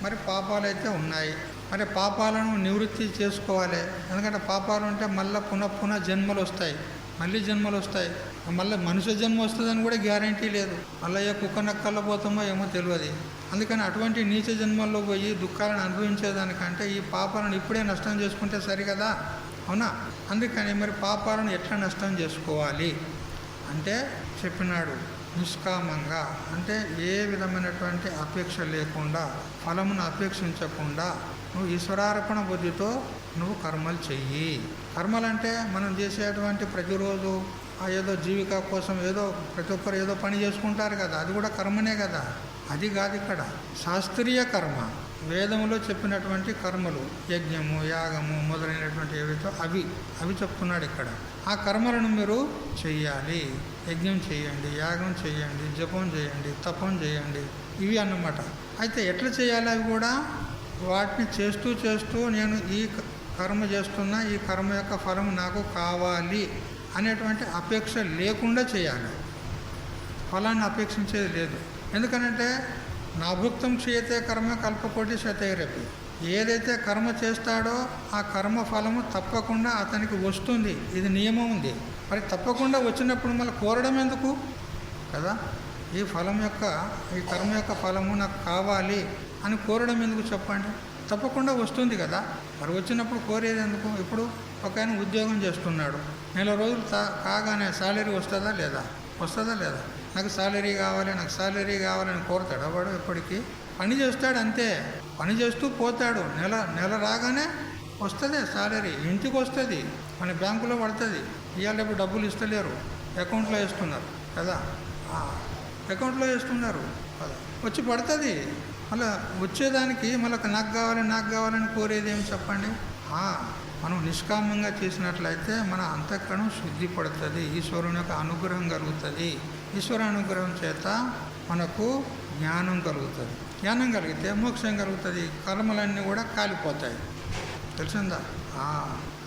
మరి పాపాలు అయితే ఉన్నాయి, మరి పాపాలను నివృత్తి చేసుకోవాలి. ఎందుకంటే పాపాలు ఉంటే మళ్ళీ పునః జన్మలు వస్తాయి, మళ్ళీ జన్మలు వస్తాయి. మళ్ళీ మనుష్య జన్మ వస్తుందని కూడా గ్యారంటీ లేదు. మళ్ళీ ఏ కుక్క నక్కల్లో పోతామో ఏమో తెలియదు. అందుకని అటువంటి నీచ జన్మల్లో పోయి దుఃఖాలను అనుభవించేదానికంటే ఈ పాపాలను ఇప్పుడే నష్టం చేసుకుంటే సరికదా, అవునా? అందుకని మరి పాపాలను ఎట్లా నష్టం చేసుకోవాలి అంటే చెప్పినాడు, నిష్కామంగా. అంటే ఏ విధమైనటువంటి అపేక్ష లేకుండా, ఫలమును అపేక్షించకుండా నువ్వు ఈశ్వరార్పణ బుద్ధితో నువ్వు కర్మలు చెయ్యి. కర్మలు అంటే మనం చేసేటువంటి ప్రతిరోజు ఏదో జీవిక కోసం ఏదో ప్రతి ఒక్కరు ఏదో పని చేసుకుంటారు కదా, అది కూడా కర్మనే కదా. అది కాదు ఇక్కడ శాస్త్రీయ కర్మ. వేదములో చెప్పినటువంటి కర్మలు, యజ్ఞము, యాగము మొదలైనటువంటి ఏవైతే అవి చెప్తున్నాడు ఇక్కడ. ఆ కర్మలను మీరు చెయ్యాలి. యజ్ఞం చేయండి, యాగం చేయండి, జపం చేయండి, తపం చేయండి, ఇవి అన్నమాట. అయితే ఎట్లా చేయాలి? అవి కూడా వాటిని చేస్తూ నేను ఈ కర్మ చేస్తున్నా, ఈ కర్మ యొక్క ఫలం నాకు కావాలి అనేటువంటి అపేక్ష లేకుండా చేయాలి. ఫలాన్ని అపేక్షించేది లేదు. ఎందుకనంటే నాభుక్తం క్షీయతే కర్మ కల్పకోటి శతైరపి. ఏదైతే కర్మ చేస్తాడో ఆ కర్మ ఫలము తప్పకుండా అతనికి వస్తుంది. ఇది నియమం ఉంది. మరి తప్పకుండా వచ్చినప్పుడు మళ్ళీ కోరడం ఎందుకు కదా? ఈ ఫలం యొక్క ఈ కర్మ యొక్క ఫలము నాకు కావాలి అని కోరడం ఎందుకు చెప్పండి? తప్పకుండా వస్తుంది కదా. మరి వచ్చినప్పుడు కోరేది ఎందుకు? ఇప్పుడు ఒక ఆయన ఉద్యోగం చేస్తున్నాడు, నెల రోజులు కాగానే శాలరీ వస్తుందా లేదా? వస్తుందా లేదా? నాకు శాలరీ కావాలి, నాకు శాలరీ కావాలని కోరతాడు వాడు. ఎప్పటికీ పని చేస్తాడు అంతే, పని చేస్తూ పోతాడు. నెల రాగానే వస్తుంది శాలరీ, ఇంటికి వస్తుంది, మన బ్యాంకులో పడుతుంది. ఇవాళ రేపు డబ్బులు ఇస్తలేరు, అకౌంట్లో వేస్తున్నారు కదా, అకౌంట్లో వేస్తున్నారు కదా, వచ్చి పడుతుంది. మళ్ళీ వచ్చేదానికి మళ్ళీ నాకు కావాలని కోరేది ఏమి చెప్పండి? మనం నిష్కామంగా చేసినట్లయితే మన అంతఃకరణం శుద్ధి పడుతుంది, ఈశ్వరుని యొక్క అనుగ్రహం కలుగుతుంది. ఈశ్వర అనుగ్రహం చేత మనకు జ్ఞానం కలుగుతుంది. జ్ఞానం కలిగితే మోక్షం కలుగుతుంది. కర్మలన్నీ కూడా కాలిపోతాయి. తెలిసిందా?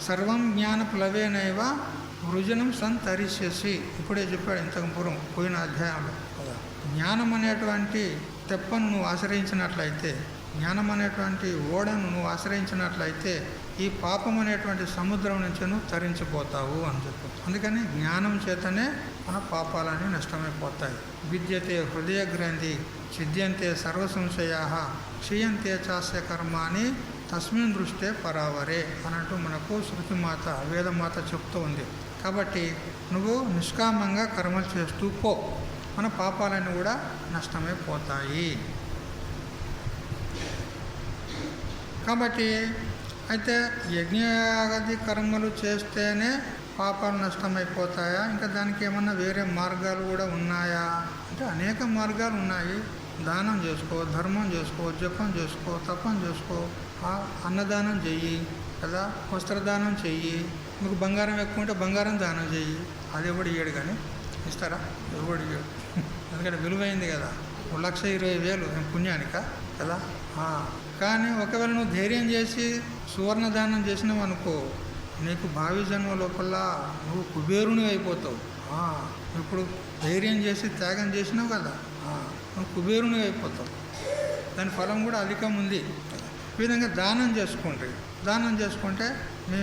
సర్వం జ్ఞాన ప్లవేనైవ వృజనం సంతరిష్యసి. ఇప్పుడే చెప్పాడు ఇంతకు పూర్వం పోయిన అధ్యాయంలో కదా. జ్ఞానం అనేటువంటి తెప్పను నువ్వు ఆశ్రయించినట్లయితే, జ్ఞానం అనేటువంటి ఓడను నువ్వు ఆశ్రయించినట్లయితే ఈ పాపం అనేటువంటి సముద్రం నుంచి నువ్వు తరించిపోతావు అని చెప్పు. అందుకని జ్ఞానం చేతనే మన పాపాలన్నీ నష్టమైపోతాయి. విద్యతే హృదయ గ్రంథి ఛిద్యంతే సర్వ సంశయా క్షీయంతే చాస్య కర్మాని తస్మిన్ దృష్టే పరావరే అన్నట్టు మనకు శృతిమాత వేదమాత చెప్తూ ఉంది. కాబట్టి నువ్వు నిష్కామంగా కర్మలు చేస్తూ పో, మన పాపాలన్నీ కూడా నష్టమైపోతాయి. కాబట్టి అయితే యజ్ఞయాగాది కర్మలు చేస్తేనే పాపాలు నష్టమైపోతాయా? ఇంకా దానికి ఏమన్నా వేరే మార్గాలు కూడా ఉన్నాయా అంటే అనేక మార్గాలు ఉన్నాయి. దానం చేసుకో, ధర్మం చేసుకో, జపం చేసుకో, తపం చేసుకో, అన్నదానం చెయ్యి కదా, వస్త్రదానం చెయ్యి. మీకు బంగారం ఎక్కువ ఉంటే బంగారం దానం చెయ్యి. అది ఎవడు ఇయ్యడు, కానీ ఇస్తారా? ఎవడు ఇయ్యడు. ఎందుకంటే విలువైంది కదా. 1,20,000 పుణ్యానిక కదా. కానీ ఒకవేళ నువ్వు ధైర్యం చేసి సువర్ణదానం చేసినావు అనుకో, నీకు భావి జన్మ లోపల నువ్వు కుబేరుని అయిపోతావు. ఇప్పుడు ధైర్యం చేసి త్యాగం చేసినావు కదా, నువ్వు కుబేరుని అయిపోతావు. దాని ఫలం కూడా అధికం ఉంది. ఈ విధంగా దానం చేసుకుంటే మీ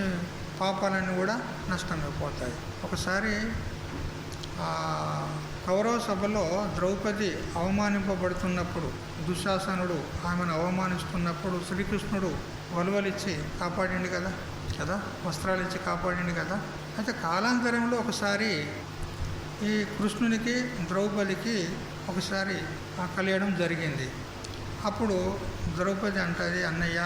పాపాలన్నీ కూడా నష్టమైపోతాయి. ఒకసారి కౌరవ సభలో ద్రౌపది అవమానింపబడుతున్నప్పుడు, దుశ్శాసనుడు ఆమెను అవమానిస్తున్నప్పుడు శ్రీకృష్ణుడు వలువలిచ్చి కాపాడిండు కదా, వస్త్రాలు ఇచ్చి కాపాడిండు కదా. అయితే కాలాంతరంలో ఒకసారి ఈ కృష్ణునికి ద్రౌపదికి ఒకసారి కలియడం జరిగింది. అప్పుడు ద్రౌపది అంటది, అన్నయ్య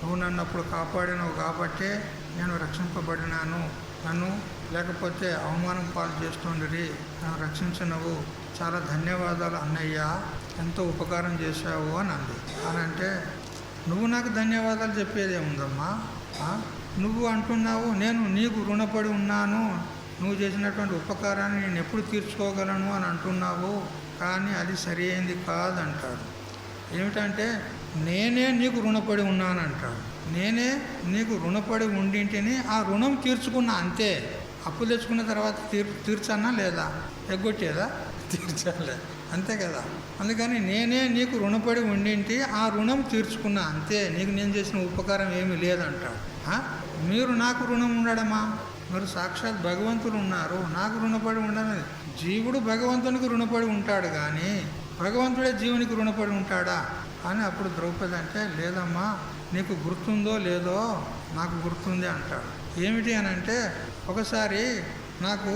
నువ్వు నన్ను అప్పుడు కాపాడినవు కాబట్టే నేను రక్షింపబడినాను, నన్ను లేకపోతే అవమానం పాలు చేస్తుండరి, నన్ను రక్షించినవు, చాలా ధన్యవాదాలు అన్నయ్య, ఎంతో ఉపకారం చేశావు అని అంది. అని అంటే నువ్వు నాకు ధన్యవాదాలు చెప్పేది ఏముందమ్మా? నువ్వు అంటున్నావు నేను నీకు రుణపడి ఉన్నాను, నువ్వు చేసినటువంటి ఉపకారాన్ని నేను ఎప్పుడు తీర్చుకోగలను అని అంటున్నావు, కానీ అది సరి అయింది కాదంటాడు. ఏమిటంటే నేనే నీకు రుణపడి ఉన్నాను అంటాడు. నేనే నీకు రుణపడి ఉండింటిని ఆ రుణం తీర్చుకున్నా అంతే. అప్పు తెచ్చుకున్న తర్వాత తీర్చన్నా లేదా? ఎగ్గొట్టేదా? తీర్చాలే, అంతే కదా. అందుకని నేనే నీకు రుణపడి ఉండింటి, ఆ రుణం తీర్చుకున్నా అంతే, నీకు నేను చేసిన ఉపకారం ఏమీ లేదంటాడు. మీరు నాకు రుణం ఉండడమా? మీరు సాక్షాత్ భగవంతులు ఉన్నారు, నాకు రుణపడి ఉండని. జీవుడు భగవంతునికి రుణపడి ఉంటాడు, కానీ భగవంతుడే జీవునికి రుణపడి ఉంటాడా అని అప్పుడు ద్రౌపది అంటే, లేదమ్మా నీకు గుర్తుందో లేదో నాకు గుర్తుంది అంటాడు. ఏమిటి అని అంటే, ఒకసారి నాకు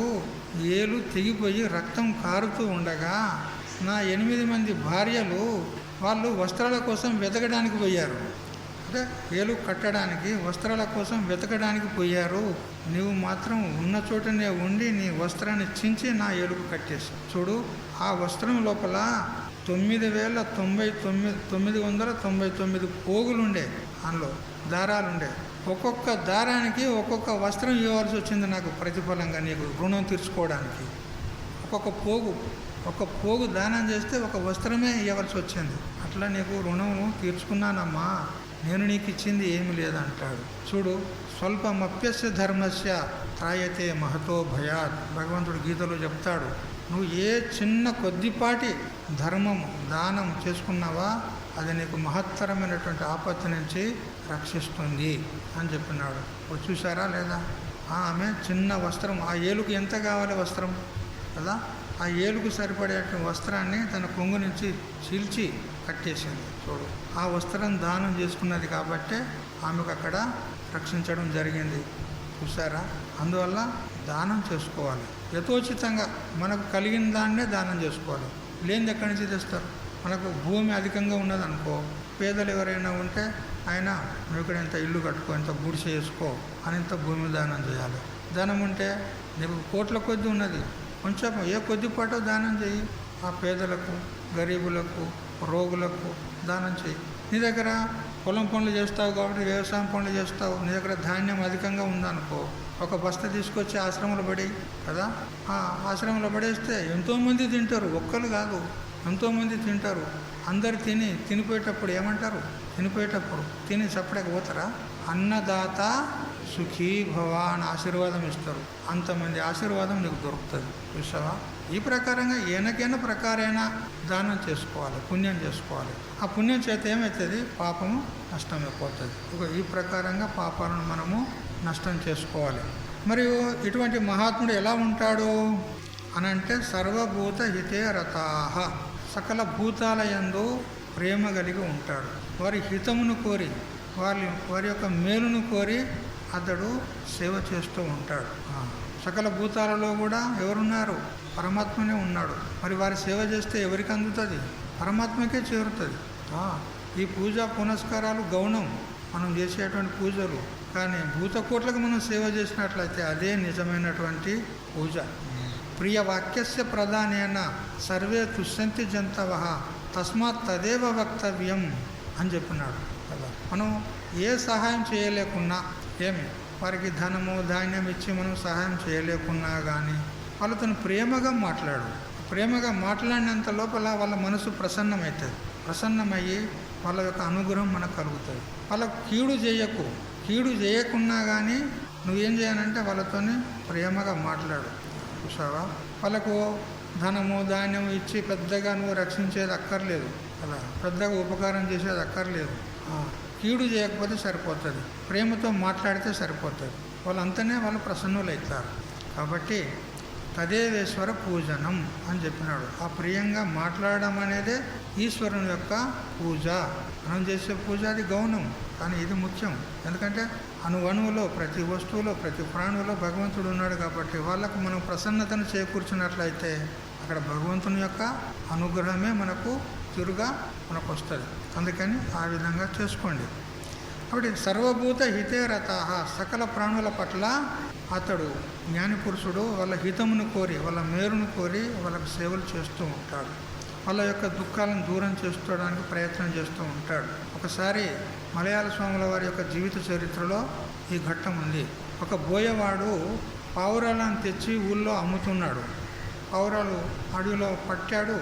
ఏలు తెగిపోయి రక్తం కారుతూ ఉండగా నా 8 మంది భార్యలు వాళ్ళు వస్త్రాల కోసం వెతకడానికి పోయారు. అంటే ఏలు కట్టడానికి వస్త్రాల కోసం వెతకడానికి పోయారు. నువ్వు మాత్రం ఉన్న చోటనే ఉండి నీ వస్త్రాన్ని చించి నా ఏలుకు కట్టేశావు. చూడు, ఆ వస్త్రం లోపల 9,999 పోగులుండే, అందులో దారాలుండే. ఒక్కొక్క దారానికి ఒక్కొక్క వస్త్రం ఇవ్వాల్సి వచ్చింది నాకు ప్రతిఫలంగా, నీకు రుణం తీర్చుకోవడానికి. ఒక్క పోగు దానం చేస్తే ఒక వస్త్రమే ఇవ్వాల్సి వచ్చింది. అట్లా నీకు రుణం తీర్చుకున్నానమ్మా, నేను నీకు ఇచ్చింది ఏమి లేదంటాడు. చూడు, స్వల్పమప్యస్య ధర్మస్య త్రాయతే మహతో భయాత్. భగవంతుడు గీతలో చెప్తాడు, నువ్వు ఏ చిన్న కొద్దిపాటి ధర్మము దానం చేసుకున్నావా అది నీకు మహత్తరమైనటువంటి ఆపత్తి నుంచి రక్షిస్తుంది అని చెప్పినాడు. ఇప్పుడు చూసారా లేదా? ఆమె చిన్న వస్త్రం, ఆ ఏలుకు ఎంత కావాలి వస్త్రం కదా, ఆ ఏలుకు సరిపడేటువంటి వస్త్రాన్ని తన కొంగు నుంచి చీల్చి కట్టేసింది. చూడు, ఆ వస్త్రం దానం చేసుకున్నది కాబట్టే ఆమెకు అక్కడ రక్షించడం జరిగింది. చూసారా? అందువల్ల దానం చేసుకోవాలి యథోచితంగా. మనకు కలిగిన దాన్నే దానం చేసుకోవాలి. లేనిది ఎక్కడి నుంచి తెస్తారు? మనకు భూమి అధికంగా ఉన్నదనుకో, పేదలు ఎవరైనా ఉంటే ఆయన నువ్వు ఇక్కడ ఇంత ఇల్లు కట్టుకో, ఇంత గుడిసె చేసుకో అని ఇంత భూమి దానం చేయాలి. ధనం ఉంటే నీకు కోట్ల కొద్ది ఉన్నది, కొంచెం ఏ కొద్దిపాటో దానం చేయి. ఆ పేదలకు, గరీబులకు, రోగులకు దానం చేయి. నీ దగ్గర పొలం పనులు చేస్తావు కాబట్టి వ్యవసాయం పనులు చేస్తావు, నీ దగ్గర ధాన్యం అధికంగా ఉందనుకో, ఒక బస్తా తీసుకొచ్చి ఆశ్రమంలో పడి కదా, ఆ ఆశ్రమంలో పడేస్తే ఎంతోమంది తింటారు. ఒక్కరు కాదు, ఎంతోమంది తింటారు. అందరు తినిపోయేటప్పుడు ఏమంటారు? తినిపోయేటప్పుడు తిని సపరేట్గా పోతారా? అన్నదాత సుఖీ భవ అని ఆశీర్వాదం ఇస్తారు. అంతమంది ఆశీర్వాదం నీకు దొరుకుతుంది. చూసావా? ఈ ప్రకారంగా ఏనకైనా ప్రకారైనా దానం చేసుకోవాలి, పుణ్యం చేసుకోవాలి. ఆ పుణ్యం చేత ఏమవుతుంది? పాపము నష్టమైపోతుంది. ఈ ప్రకారంగా పాపాలను మనము నష్టం చేసుకోవాలి. మరియు ఇటువంటి మహాత్ముడు ఎలా ఉంటాడు అని అంటే, సర్వభూత హితే రతాహ, సకల భూతాల యందు ప్రేమ కలిగి ఉంటాడు. వారి హితమును కోరి, వారి యొక్క మేలును కోరి అతడు సేవ చేస్తూ ఉంటాడు. సకల భూతాలలో కూడా ఎవరున్నారు? పరమాత్మనే ఉన్నాడు. మరి వారి సేవ చేస్తే ఎవరికి అందుతుంది? పరమాత్మకే చేరుతుంది. ఈ పూజా పునస్కారాలు గౌణం, మనం చేసేటువంటి పూజలు. కానీ భూతకోట్లకు మనం సేవ చేసినట్లయితే అదే నిజమైనటువంటి పూజ. ప్రియ వాక్యస్య ప్రధానేన సర్వే తుష్యంతి జంతవః తస్మాత్ తదేవ వక్తవ్యం అని చెప్పినాడు కదా. మనం ఏ సహాయం చేయలేకున్నా, ఏమి వారికి ధనము ధాన్యం ఇచ్చి మనం సహాయం చేయలేకున్నా కానీ వాళ్ళతో ప్రేమగా మాట్లాడు. ప్రేమగా మాట్లాడినంత లోపల వాళ్ళ మనసు ప్రసన్నమవుతుంది. ప్రసన్నమయ్యి వాళ్ళ యొక్క అనుగ్రహం మనకు కలుగుతుంది. వాళ్ళకు కీడు చేయకు. కీడు చేయకున్నా కానీ నువ్వేం చేయాలంటే వాళ్ళతో ప్రేమగా మాట్లాడు. చూసావా? వాళ్ళకు ధనము ధాన్యం ఇచ్చి పెద్దగా నువ్వు రక్షించేది అక్కర్లేదు కదా, పెద్దగా ఉపకారం చేసేది అక్కర్లేదు. కీడు చేయకపోతే సరిపోతుంది, ప్రేమతో మాట్లాడితే సరిపోతుంది. వాళ్ళంతనే వాళ్ళు ప్రసన్నులవుతారు. కాబట్టి తదేవేశ్వర పూజనం అని చెప్పినాడు. ఆ ప్రియంగా మాట్లాడడం అనేదే ఈశ్వరుని యొక్క పూజ. మనం చేసే పూజ అది గౌణం, కానీ ఇది ముఖ్యం. ఎందుకంటే అణువణువులో, ప్రతి వస్తువులో, ప్రతి ప్రాణువులో భగవంతుడు ఉన్నాడు. కాబట్టి వాళ్ళకు మనం ప్రసన్నతను చేకూర్చినట్లయితే అక్కడ భగవంతుని యొక్క అనుగ్రహమే మనకు తిరుగా మనకు వస్తుంది. అందుకని ఆ విధంగా చేసుకోండి. కాబట్టి సర్వభూత హితే రతాః, సకల ప్రాణుల పట్ల అతడు జ్ఞానపురుషుడు. వాళ్ళ హితమును కోరి, వాళ్ళ మేలును కోరి వాళ్ళకు సేవలు చేస్తూ ఉంటాడు. వాళ్ళ యొక్క దుఃఖాలను దూరం చేసుకోవడానికి ప్రయత్నం చేస్తూ ఉంటాడు. ఒకసారి మలయాళ స్వాముల వారి యొక్క జీవిత చరిత్రలో ఈ ఘట్టం ఉంది. ఒక బోయవాడు పావురాలను తెచ్చి ఊళ్ళో అమ్ముతున్నాడు. పావురాలు అడవిలో పట్టాడు.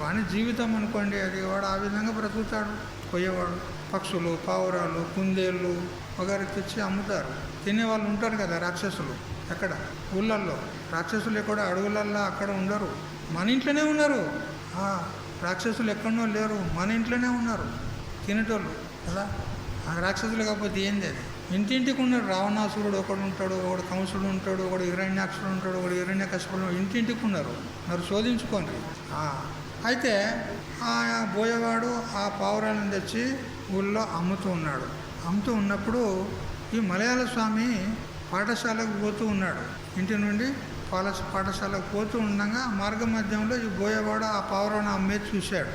వాని జీవితం అనుకోండి, అది వాడు ఆ విధంగా బ్రతుకుతాడు. పోయేవాడు పక్షులు, పావురాలు, కుందేళ్ళు వగైరా తెచ్చి అమ్ముతారు. తినేవాళ్ళు ఉంటారు కదా రాక్షసులు. ఎక్కడ? ఊళ్ళల్లో. రాక్షసులు ఎక్కడ? అడవులల్లో అక్కడ ఉండరు, మన ఇంట్లోనే ఉన్నారు. రాక్షసులు ఎక్కడనో లేరు, మన ఇంట్లోనే ఉన్నారు తినేటోళ్ళు కదా. ఆ రాక్షసులు కాకపోతే ఏంది? అది ఇంటింటికి ఉన్నారు. రావణాసురుడు ఒకడు ఉంటాడు, ఒకడు కంసుడు ఉంటాడు, ఒకడు హిరణ్యాక్షుడు ఉంటాడు, ఒకడు హిరణ్యకశిపుడు, ఇంటింటికి ఉన్నారు. మరి శోధించుకోండి. అయితే ఆ బోయవాడు ఆ పావురాలను తెచ్చి ఊళ్ళో అమ్ముతూ ఉన్నాడు. అమ్ముతూ ఉన్నప్పుడు ఈ మలయాళ స్వామి పాఠశాలకు పోతూ ఉన్నాడు. ఇంటి నుండి పాఠశాలకు పోతూ ఉండగా మార్గ మధ్యంలో ఈ బోయవాడు ఆ పావురాన్ని అమ్మేది చూశాడు.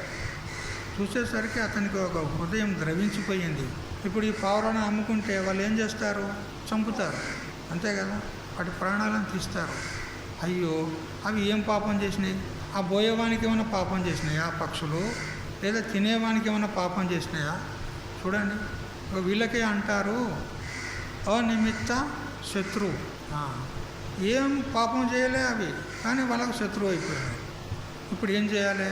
చూసేసరికి అతనికి ఒక హృదయం ద్రవించిపోయింది. ఇప్పుడు ఈ పావురాన్ని అమ్ముకుంటే వాళ్ళు ఏం చేస్తారు? చంపుతారు, అంతే కదా. వాటి ప్రాణాలను తీస్తారు. అయ్యో, అవి ఏం పాపం చేసినాయి? ఆ బోయేవానికి ఏమైనా పాపం చేసినాయా పక్షులు? లేదా తినేవానికి ఏమైనా పాపం చేసినాయా? చూడండి, వీళ్ళకే అంటారు అనిమిత్త శత్రువు. ఏం పాపం చేయలే అవి, కానీ వాళ్ళకు శత్రువు అయిపోయినాయి. ఇప్పుడు ఏం చేయాలి?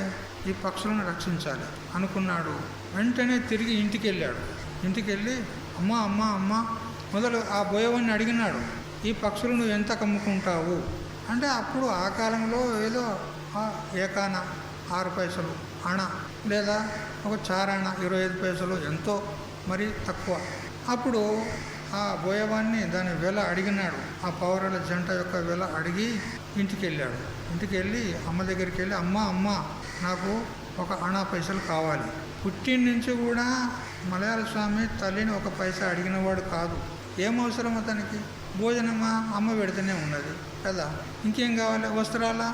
ఈ పక్షులను రక్షించాలి అనుకున్నాడు. వెంటనే తిరిగి ఇంటికి వెళ్ళాడు. ఇంటికి వెళ్ళి అమ్మ అమ్మ అమ్మ మొదలు ఆ బోయవాడిని అడిగినాడు, ఈ పక్షులు నువ్వు ఎంత కమ్ముకుంటావు అంటే అప్పుడు ఆ కాలంలో ఏదో ఏకాన 6 పైసలు అణ లేదా ఒక చారాణ 25 పైసలు ఎంతో మరి తక్కువ. అప్పుడు ఆ బోయవాన్ని దాని వెల అడిగినాడు. ఆ పౌరాల జంట యొక్క వెల అడిగి ఇంటికి వెళ్ళాడు. ఇంటికి వెళ్ళి అమ్మ దగ్గరికి వెళ్ళి అమ్మ అమ్మ నాకు ఒక అణ పైసలు కావాలి. పుట్టిన నుంచి కూడా మలయాళ స్వామి తల్లిని ఒక పైసా అడిగినవాడు కాదు. ఏం అవసరం అతనికి? భోజనమా అమ్మ పెడితేనే ఉన్నది కదా. ఇంకేం కావాలి? వస్త్రాలా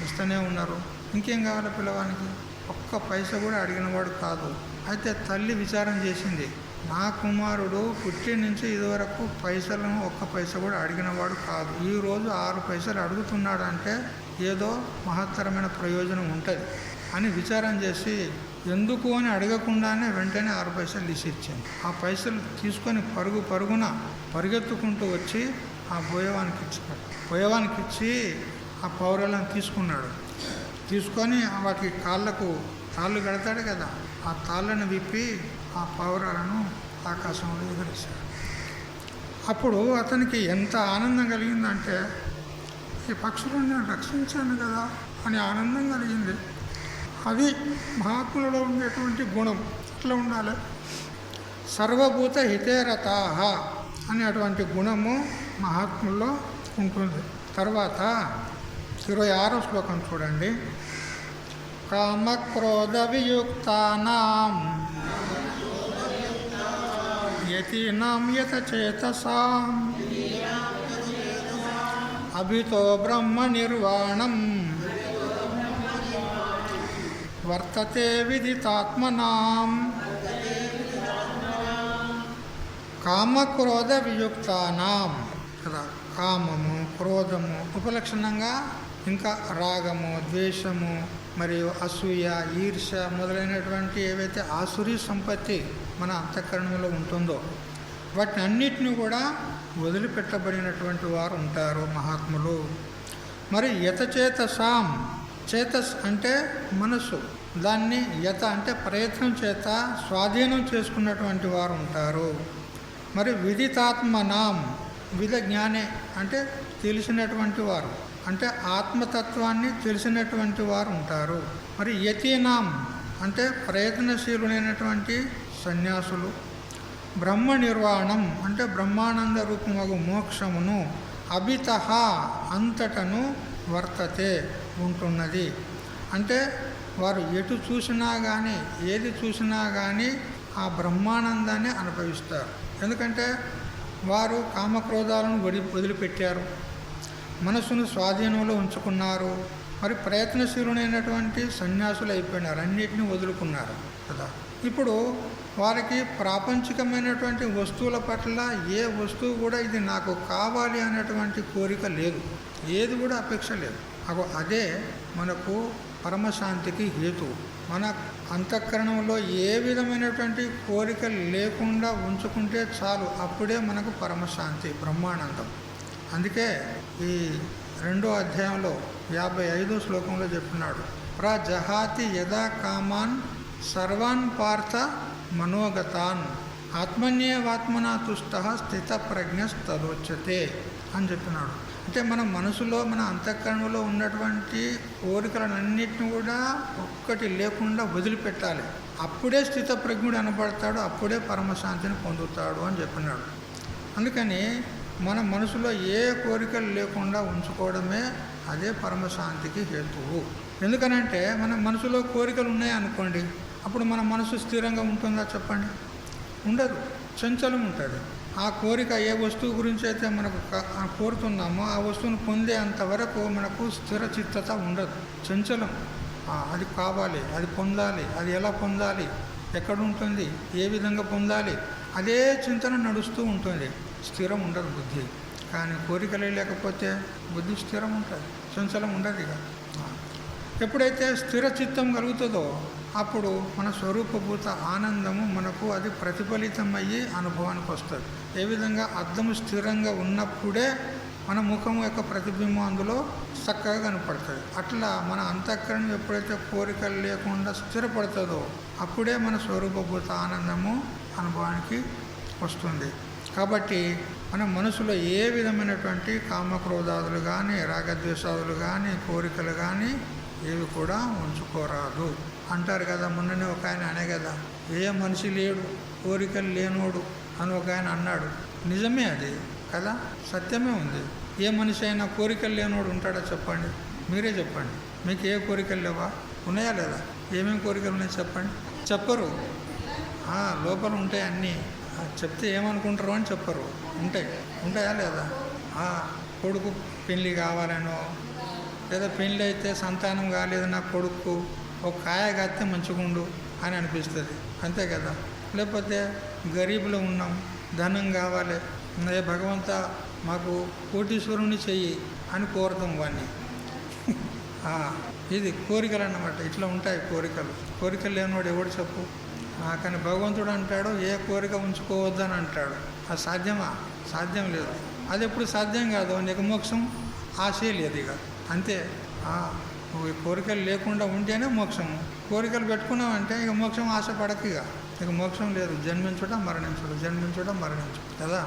ఇస్తూనే ఉన్నారు. ఇంకేం కావాలి పిల్లవానికి? ఒక్క పైసా కూడా అడిగినవాడు కాదు. అయితే తల్లి విచారం చేసింది, నా కుమారుడు పుట్టిన నుంచి ఇదివరకు పైసలను ఒక్క పైసా కూడా అడిగినవాడు కాదు. ఈరోజు 6 పైసలు అడుగుతున్నాడంటే ఏదో మహత్తరమైన ప్రయోజనం ఉంటుంది అని విచారం చేసి ఎందుకు అని అడగకుండానే వెంటనే 6 పైసలు తీసిచ్చింది. ఆ పైసలు తీసుకొని పరుగున పరిగెత్తుకుంటూ వచ్చి ఆ బోయవానికి ఇచ్చి ఆ పౌరాలను తీసుకున్నాడు. తీసుకొని వాటికి తాళ్ళు కడతాడు కదా, ఆ తాళ్ళను విప్పి ఆ పౌరాలను ఆకాశంలో ఎగరేశాడు. అప్పుడు అతనికి ఎంత ఆనందం కలిగిందంటే ఈ పక్షులను నేను రక్షించాను కదా అని ఆనందం కలిగింది. అది మహాత్ములలో ఉండేటువంటి గుణం. ఇట్లా ఉండాలి. సర్వభూత హితేరతాహ అనేటువంటి గుణము మహాత్ముల్లో ఉంటుంది. తర్వాత 26వ శ్లోకం చూడండి. కామక్రోధ వియుక్తానాం యతీనాం యతచేతసాం అభితో బ్రహ్మ నిర్వాణం వర్తతే విదితాత్మనాం. కామక్రోధ వియుక్తానాం కదా. కామము, క్రోధము ఉపలక్షణంగా ఇంకా రాగము, ద్వేషము మరియు అసూయ, ఈర్ష మొదలైనటువంటి ఏవైతే ఆసురీ సంపత్తి మన అంతఃకరణంలో ఉంటుందో వాటిని అన్నిటిని కూడా వదిలిపెట్టబడినటువంటి వారు ఉంటారు మహాత్ములు. మరి యతచేతసాం, చేతస్ అంటే మనసు, దాన్ని యత అంటే ప్రయత్నం చేత స్వాధీనం చేసుకున్నటువంటి వారు ఉంటారు. మరి విదితాత్మనాం, విద జ్ఞానే అంటే తెలిసినటువంటి వారు, అంటే ఆత్మతత్వాన్ని తెలిసినటువంటి వారు ఉంటారు. మరి యతీనాం అంటే ప్రయత్నశీలునైనటువంటి సన్యాసులు. బ్రహ్మ నిర్వాణం అంటే బ్రహ్మానంద రూపమగు మోక్షమును అభితః అంతటను వర్తతే ఉంటున్నది. అంటే వారు ఎటు చూసినా కానీ ఏది చూసినా కానీ ఆ బ్రహ్మానందాన్ని అనుభవిస్తారు. ఎందుకంటే వారు కామక్రోధాలను వదిలిపెట్టారు, మనసును స్వాధీనంలో ఉంచుకున్నారు. మరి ప్రయత్నశీలునైనటువంటి సన్యాసులు అయిపోయినారు, అన్నిటిని వదులుకున్నారు కదా. ఇప్పుడు వారికి ప్రాపంచికమైనటువంటి వస్తువుల పట్ల ఏ వస్తువు కూడా ఇది నాకు కావాలి అనేటువంటి కోరిక లేదు, ఏది కూడా అపేక్ష లేదు. అదే మనకు పరమశాంతికి హేతు. మన అంతఃకరణంలో ఏ విధమైనటువంటి కోరికలు లేకుండా ఉంచుకుంటే చాలు, అప్పుడే మనకు పరమశాంతి, బ్రహ్మానందం. అందుకే ఈ 2వ అధ్యాయంలో 55వ శ్లోకంలో చెప్పినాడు, ప్రజహాతి యదా కామాన్ సర్వాన్ పార్థ మనోగతాన్ ఆత్మన్యేవాత్మనా తుష్ట స్థిత ప్రజ్ఞస్తదోచ్యతే అని చెప్పినాడు. అంటే మన మనసులో, మన అంతఃకరణలో ఉన్నటువంటి కోరికలన్నింటినీ కూడా ఒక్కటి లేకుండా వదిలిపెట్టాలి. అప్పుడే స్థితప్రజ్ఞుడు అనబడతాడు, అప్పుడే పరమశాంతిని పొందుతాడు అని చెప్పినాడు. అందుకని మన మనసులో ఏ కోరికలు లేకుండా ఉంచుకోవడమే అదే పరమశాంతికి హేతువు. ఎందుకనంటే మన మనసులో కోరికలు ఉన్నాయి అనుకోండి, అప్పుడు మన మనసు స్థిరంగా ఉంటుందా చెప్పండి? ఉండదు, చంచలం ఉంటుంది. ఆ కోరిక ఏ వస్తువు గురించి అయితే మనకు కోరుతున్నామో ఆ వస్తువును పొందే అంతవరకు మనకు స్థిర చిత్తత ఉండదు, చంచలం. అది కావాలి, అది పొందాలి, అది ఎలా పొందాలి, ఎక్కడ ఉంటుంది, ఏ విధంగా పొందాలి, అదే చింతన నడుస్తూ ఉంటుంది, స్థిరం ఉండదు బుద్ధి. కానీ కోరికలే లేకపోతే బుద్ధి స్థిరం ఉంటుంది, చంచలం ఉండదు. ఇక ఎప్పుడైతే స్థిర చిత్తం కలుగుతుందో అప్పుడు మన స్వరూపభూత ఆనందము మనకు అది ప్రతిఫలితమయ్యి అనుభవానికి వస్తుంది. ఏ విధంగా అద్దము స్థిరంగా ఉన్నప్పుడే మన ముఖం యొక్క ప్రతిబింబం అందులో చక్కగా కనపడుతుంది. అట్లా మన అంతఃకరణం ఎప్పుడైతే కోరికలు లేకుండా స్థిరపడుతుందో అప్పుడే మన స్వరూపభూత ఆనందము అనుభవానికి వస్తుంది. కాబట్టి మన మనసులో ఏ విధమైనటువంటి కామక్రోధాదులు కానీ రాగద్వేషాదులు కానీ కోరికలు కానీ ఏవి కూడా ఉంచుకోరాదు అంటారు కదా. మొన్ననే ఒక ఆయన అనే కదా, ఏ మనిషి లేడు కోరికలు లేనోడు అని ఒక ఆయన అన్నాడు. నిజమే అది కదా, సత్యమే ఉంది. ఏ మనిషి అయినా కోరికలు లేనోడు ఉంటాడా చెప్పండి, మీరే చెప్పండి. మీకు ఏ కోరికలు లేవా? ఉన్నాయా లేదా? ఏమేమి కోరికలు ఉన్నాయి చెప్పండి. చెప్పరు. లోపల ఉంటాయి అన్నీ. చెప్తే ఏమనుకుంటారు అని చెప్పరు. ఉంటాయా లేదా? కొడుకు పెళ్ళి కావాలనో, లేదా పెళ్ళి అయితే సంతానం కాలేదు నా కొడుకు, ఒక కాయ కాస్తే మంచిగుండు అని అనిపిస్తుంది, అంతే కదా. లేకపోతే గరీబులో ఉన్నాం, ధనం కావాలి, ఏ భగవంత మాకు కోటీశ్వరుని చెయ్యి అని కోరుతాం వాడిని. ఇది కోరికలు అన్నమాట. ఇట్లా ఉంటాయి కోరికలు. కోరికలు లేనివాడు ఎవడు చెప్పు. కానీ భగవంతుడు అంటాడు ఏ కోరిక ఉంచుకోవద్దని అంటాడు. అది సాధ్యమా? సాధ్యం లేదు. అది ఎప్పుడు సాధ్యం కాదు. నీకు మోక్షం ఆశే లేదు ఇక, అంతే. నువ్వు కోరికలు లేకుండా ఉంటేనే మోక్షము. కోరికలు పెట్టుకున్నావంటే ఇక మోక్షం ఆశ పడకు. ఇక మోక్షం లేదు. జన్మించడం మరణించడం, జన్మించడం మరణించడం కదా.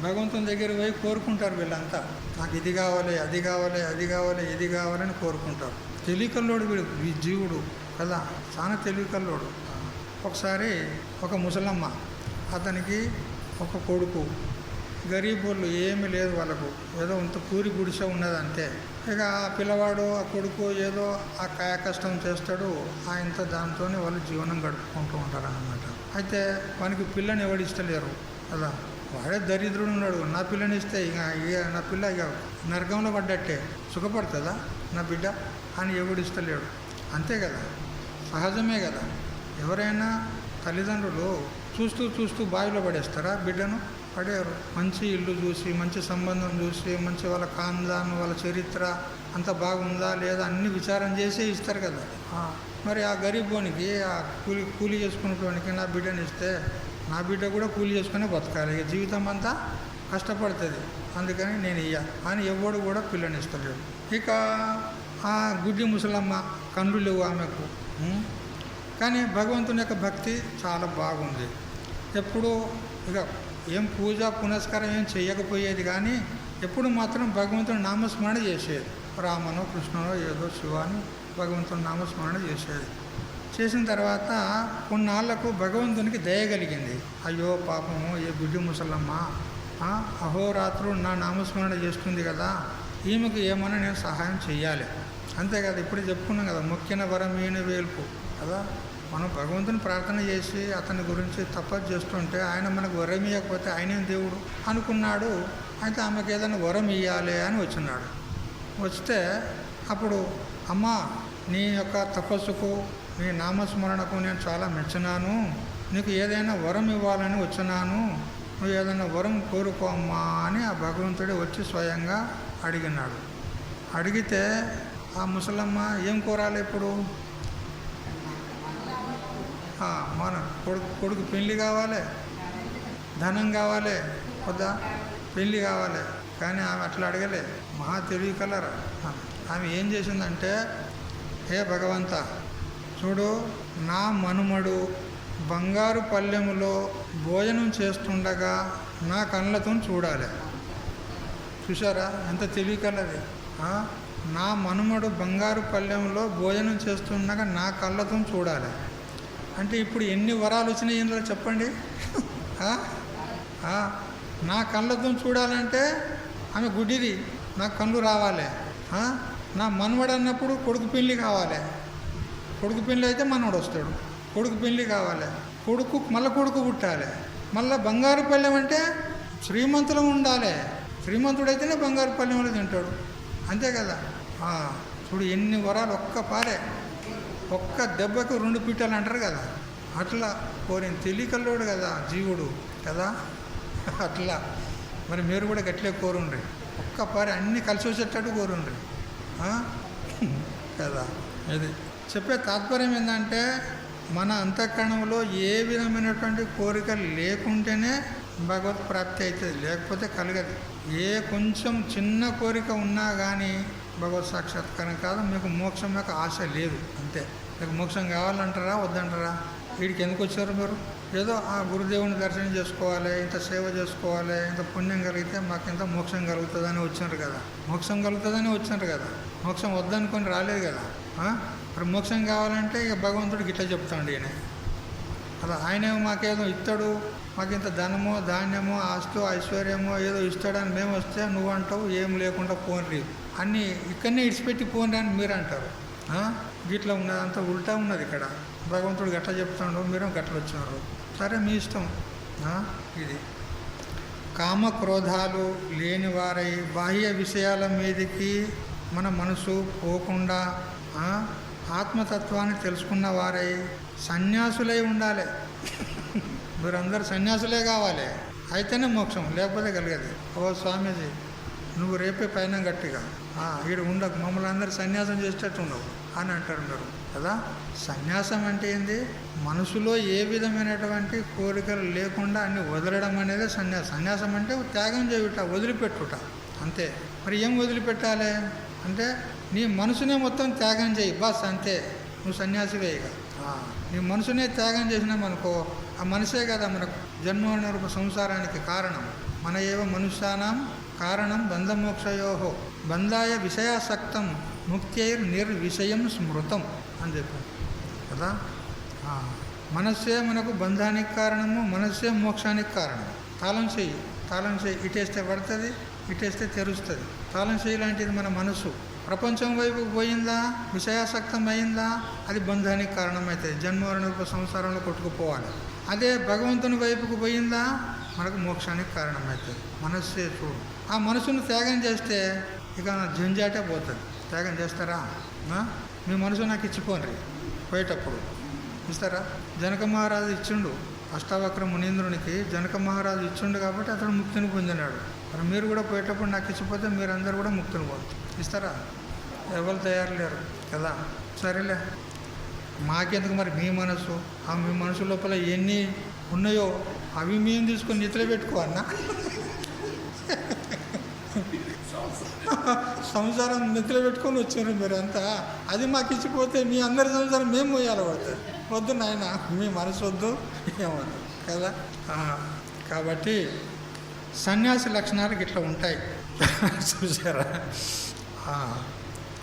భగవంతుని దగ్గర పోయి కోరుకుంటారు వీళ్ళంతా. నాకు ఇది కావాలి, అది కావాలి, అది కావాలి, ఇది కావాలని కోరుకుంటారు. తెలివికల్లోడు వీడు, ఈ జీవుడు కదా, చాలా తెలివికల్లోడు. ఒకసారి ఒక ముసలమ్మ, అతనికి ఒక కొడుకు, గరీబ్ వాళ్ళు, ఏమీ లేదు వాళ్ళకు, ఏదో ఇంత పూరి గుడిసె ఉన్నది అంతే. ఇక ఆ పిల్లవాడు ఆ కొడుకు ఏదో ఆ కాయ కష్టం చేస్తాడు, ఆయనతో దాంతో వాళ్ళు జీవనం గడుపుకుంటూ ఉంటారు అన్నమాట. అయితే వానికి పిల్లని ఎవడు ఇష్టలేరు కదా, వాడే దరిద్రుడు ఉన్నాడు. నా పిల్లని ఇస్తే ఇక నా పిల్ల ఇక నరకంలో పడ్డట్టే, సుఖపడుతుందా నా బిడ్డ అని ఎవడు ఇష్టలేడు, అంతే కదా, సహజమే కదా. ఎవరైనా తల్లిదండ్రులు చూస్తూ చూస్తూ బావిలో పడేస్తారా బిడ్డను? పడేరు. మంచి ఇల్లు చూసి, మంచి సంబంధం చూసి, మంచి వాళ్ళ ఖాందాన్, వాళ్ళ చరిత్ర అంత బాగుందా లేదా అన్ని విచారం చేసి ఇస్తారు కదా. మరి ఆ గరీబోనికి, ఆ కూలి చేసుకునేటోనికి నా బిడ్డని ఇస్తే నా బిడ్డ కూడా కూలి చేసుకునే బతకాలి, ఇక జీవితం అంతా కష్టపడుతుంది, అందుకని నేను ఇయ్య అని ఎవడు కూడా పిల్లని ఇస్తలేడు. ఇక ఆ గుడ్డి ముసలమ్మ, కళ్ళు లేవు ఆమెకు, కానీ భగవంతుని యొక్క భక్తి చాలా బాగుంది. ఎప్పుడు ఇక ఏం పూజ పునస్కారం ఏం చేయకపోయేది, కానీ ఎప్పుడు మాత్రం భగవంతుని నామస్మరణ చేసేది. రామనో కృష్ణనో ఏదో శివాని భగవంతుని నామస్మరణ చేసేది. చేసిన తర్వాత కొన్నాళ్లకు భగవంతునికి దయ కలిగింది. అయ్యో పాపము, ఏ గుడ్డి ముసలమ్మ అహోరాత్రులు నా నామస్మరణ చేస్తుంది కదా, ఈమెకు ఏమన్నా నేను సహాయం చెయ్యాలి, అంతే కదా. ఇప్పుడే చెప్పుకున్నాం కదా, మొక్కిన వరం ఈయన వేల్పు కదా. మనం భగవంతుని ప్రార్థన చేసి అతని గురించి తపస్సు చేస్తుంటే ఆయన మనకు వరం ఇవ్వకపోతే ఆయనేం దేవుడు అనుకున్నాడు. అయితే ఆమెకు ఏదైనా వరం ఇవ్వాలి అని వచ్చినాడు. వస్తే అప్పుడు అమ్మ, నీ యొక్క తపస్సుకు, నీ నామస్మరణకు నేను చాలా మెచ్చినాను, నీకు ఏదైనా వరం ఇవ్వాలని వచ్చినాను, నువ్వు ఏదైనా వరం కోరుకో అమ్మా అని ఆ భగవంతుడే వచ్చి స్వయంగా అడిగినాడు. అడిగితే ఆ ముసలమ్మ ఏం కోరాలి ఇప్పుడు? మన కొడుకు పెళ్ళి కావాలి, ధనం కావాలి, వద్దా? పెళ్ళి కావాలి. కానీ ఆమె అట్లా అడగలే, మహా తెలివి కలరా. ఆమె ఏం చేసిందంటే, హే భగవంత, చూడు, నా మనుమడు బంగారు పళ్ళెములో భోజనం చేస్తుండగా నా కళ్ళతో చూడాలి. చూసారా ఎంత తెలివి కలది. నా మనుమడు బంగారు పళ్ళెంలో భోజనం చేస్తుండగా నా కళ్ళతో చూడాలి అంటే ఇప్పుడు ఎన్ని వరాలు వచ్చినాయి ఇందులో చెప్పండి. నా కళ్ళతో చూడాలంటే ఆమె గుడ్డిది, నాకు కళ్ళు రావాలి. నా మనవడు అన్నప్పుడు కొడుకు పెళ్ళి కావాలి, కొడుకు పెళ్ళి అయితే మనవడు వస్తాడు, కొడుకు పెళ్ళి కావాలి, మళ్ళీ కొడుకు పుట్టాలి, మళ్ళీ బంగారు పళ్ళెం అంటే శ్రీమంతులం ఉండాలి, శ్రీమంతుడైతేనే బంగారు పళ్ళెంలో తింటాడు, అంతే కదా. చూడు ఎన్ని వరాలు ఒక్క దెబ్బకు 2 పీటలు అంటారు కదా, అట్లా కోరిన తెలియకల్లోడు కదా జీవుడు కదా. అట్లా మరి మీరు కూడా గట్లే కోరుండ్రి, ఒక్కపారి అన్నీ కలిసి వచ్చేటట్టు కోరుండ్రి కదా. ఇది చెప్పే తాత్పర్యం ఏంటంటే, మన అంతఃకరణంలో ఏ విధమైనటువంటి కోరికలు లేకుంటేనే భగవత్ ప్రాప్తి అవుతుంది, లేకపోతే కలగదు. ఏ కొంచెం చిన్న కోరిక ఉన్నా కానీ భగవత్ సాక్షాత్కారం కాదు. మీకు మోక్షం యొక్క ఆశ లేదు, అంతే. మీకు మోక్షం కావాలంటారా వద్దంటారా? వీడికి ఎందుకు వచ్చారు మీరు? ఏదో ఆ గురుదేవుని దర్శనం చేసుకోవాలి, ఇంత సేవ చేసుకోవాలి, ఇంత పుణ్యం కలిగితే మాకు ఇంత మోక్షం కలుగుతుందని వచ్చారు కదా. మోక్షం కలుగుతుందని వచ్చారు కదా, మోక్షం వద్దనుకొని రాలేదు కదా. మరి మోక్షం కావాలంటే ఇక భగవంతుడికి ఇట్లా చెప్తాడు ఈయన. అలా ఆయన మాకేదో ఇస్తాడు, మాకు ఇంత ధనమో ధాన్యమో ఆస్తో ఐశ్వర్యమో ఏదో ఇస్తాడని మేము వస్తే నువ్వు అంటావు ఏం లేకుండా పోన్రి అన్నీ ఇక్కడనే ఇడిచిపెట్టి పోన్రి అని మీరు అంటారు. గిట్లా ఉన్నది, అంతా ఉల్టా ఉన్నది ఇక్కడ. భగవంతుడు గట్ల చెప్తాడు, మీరు గట్ల వచ్చినారు. సరే మీ ఇష్టం. ఇది కామక్రోధాలు లేని వారై బాహ్య విషయాల మీదకి మన మనసు పోకుండా ఆత్మతత్వాన్ని తెలుసుకున్న వారై సన్యాసులై ఉండాలి. మీరందరూ సన్యాసులే కావాలి, అయితేనే మోక్షం, లేకపోతే కలిగేది. ఓ స్వామీజీ నువ్వు రేపే పైన గట్టిగా ఈడు ఉండకు, మమ్మల్ని అందరూ సన్యాసం చేసేటట్టు ఉండవు అని అంటారు మీరు కదా. సన్యాసం అంటే ఏంది? మనసులో ఏ విధమైనటువంటి కోరికలు లేకుండా అన్ని వదలడం అనేది సన్యాసం. సన్యాసం అంటే త్యాగం చేయుట, వదిలిపెట్టుట, అంతే. మరి ఏం వదిలిపెట్టాలి అంటే నీ మనసునే మొత్తం త్యాగం చేయి, బస్ అంతే, నువ్వు సన్యాసివే. ఇక నీ మనసునే త్యాగం చేసినామనుకో, ఆ మనసే కదా మనకు జన్మ రూప సంసారానికి కారణం. మన ఏవ మనుష్యానాం కారణం బంధమోక్షయోహో బంధాయ విషయాసక్తం ముక్తైర్ నిర్విషయం స్మృతం అని చెప్పాను కదా. మనస్సే మనకు బంధానికి కారణము, మనస్సే మోక్షానికి కారణం. తాళం చేయి ఇటేస్తే పడుతుంది, ఇటేస్తే తెరుస్తుంది. తాళం చేయి లాంటిది మన మనసు. ప్రపంచం వైపుకు పోయిందా, విషయాసక్తం అయిందా, అది బంధానికి కారణమవుతుంది, జన్మరూప సంసారంలో కొట్టుకుపోవాలి. అదే భగవంతుని వైపుకు పోయిందా మనకు మోక్షానికి కారణమవుతుంది. మనస్సే చూడు. ఆ మనసును త్యాగం చేస్తే ఇక జంజాటే పోతుంది. త్యాగం చేస్తారా? మీ మనసు నాకు ఇచ్చిపోండి, పోయేటప్పుడు ఇస్తారా? జనక మహారాజు ఇచ్చిండు అష్టావక్ర మునీంద్రునికి. జనక మహారాజు ఇచ్చిండు కాబట్టి అతడు ముక్తిని పొందినాడు. మరి మీరు కూడా పోయేటప్పుడు నాకు ఇచ్చిపోతే మీరందరూ కూడా ముక్తిని పొందుతారు. ఇస్తారా? ఎవరు తయారు లేరు కదా. సరేలే, మాకెందుకు మరి మీ మనసు. ఆ మీ మనసు లోపల ఎన్ని ఉన్నాయో అవి మేము తీసుకొని నిద్ర పెట్టుకోవన్నా. సంసారం నిద్ర పెట్టుకొని వచ్చారు మీరంతా. అది మాకు ఇచ్చిపోతే మీ అందరి సంసారం మేము పోయాలి పడుతుంది. వద్దు నాయన, మీ మనసు వద్దు, ఏమొద్దు కదా. కాబట్టి సన్యాసి లక్షణాలు ఇట్లా ఉంటాయి చూసారా.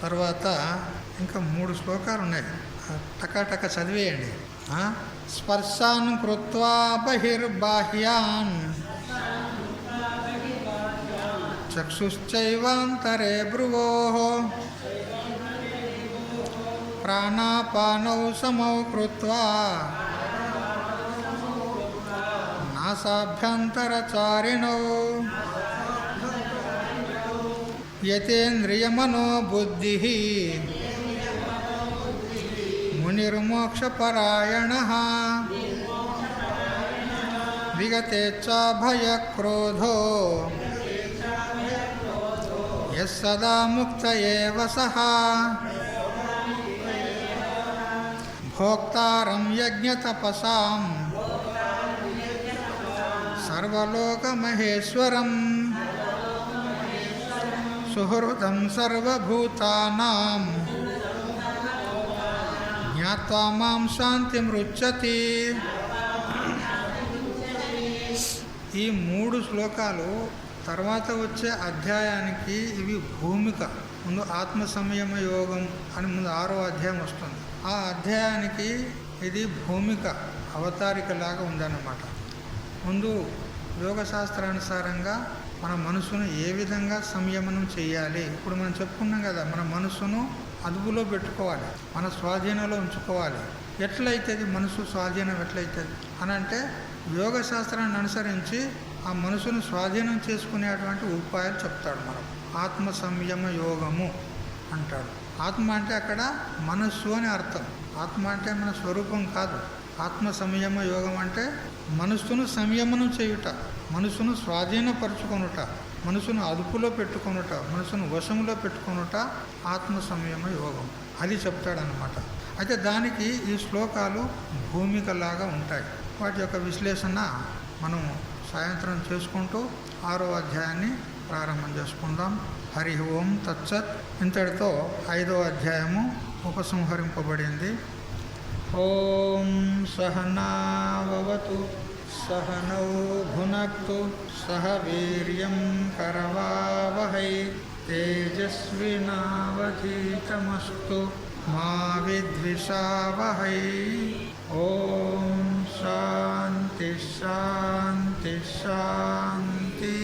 తర్వాత ఇంకా 3 శ్లోకాలు ఉన్నాయి, టకాటక చదివేయండి. స్పర్శాన్ కృత్వా బహిర్బాహ్యాన్ చక్షుశ్చైవాంతరే భ్రువోః ప్రాణాపానౌ సమౌ కృత్వా నాసాభ్యంతరచారిణౌ యతేంద్రియమనో బుద్ధిః మునిర్మోక్షపరాయణః విగతేచ్ఛా భయక్రోధో యస్సదా ముక్త ఏవ సః భోక్తారం యజ్ఞతపసాం సర్వలోకమహేశ్వరం సుహృదం సర్వభూతానాం జ్ఞాత్వా మాం శాంతిమృచ్చతి. ఈ 3 శ్లోకాలు తర్వాత వచ్చే అధ్యాయానికి ఇవి భూమిక. ముందు ఆత్మ సంయమ యోగం అని ముందు 6వ అధ్యాయం వస్తుంది. ఆ అధ్యాయానికి ఇది భూమిక, అవతారికలాగా ఉందన్నమాట. ముందు యోగశాస్త్రానుసారంగా మన మనసును ఏ విధంగా సంయమనం చేయాలి. ఇప్పుడు మనం చెప్పుకున్నాం కదా, మన మనసును అదుపులో పెట్టుకోవాలి, మన స్వాధీనంలో ఉంచుకోవాలి. ఎట్లయితుంది మనసు స్వాధీనం ఎట్లయితుంది అని అంటే యోగశాస్త్రాన్ని అనుసరించి ఆ మనసును స్వాధీనం చేసుకునేటువంటి ఉపాయాలు చెప్తాడు. మనం ఆత్మ సంయమ యోగము అంటాడు. ఆత్మ అంటే అక్కడ మనస్సు అని అర్థం. ఆత్మ అంటే మన స్వరూపం కాదు. ఆత్మ సంయమ యోగం అంటే మనస్సును సంయమనం చేయుట, మనసును స్వాధీనపరుచుకొనుట, మనసును అదుపులో పెట్టుకొనుట, మనసును వశంలో పెట్టుకొనుట ఆత్మ సంయమ యోగం. అది చెప్తాడనమాట. అయితే దానికి ఈ శ్లోకాలు భూమికలాగా ఉంటాయి. వాటి యొక్క విశ్లేషణ మనం సాయంత్రం చేసుకుంటూ 6వ అధ్యాయాన్ని ప్రారంభం చేసుకుందాం. హరి ఓం తత్సత్. ఇంతటితో 5వ అధ్యాయము ఉపసంహరింపబడింది. ఓం సహనావతు సహనౌ భునక్తు సహ వీర్యం కరవావహై తేజస్వినావధీతమస్తు మా విద్విషావహై. ఓం శాంతి శాంతి శాంతి.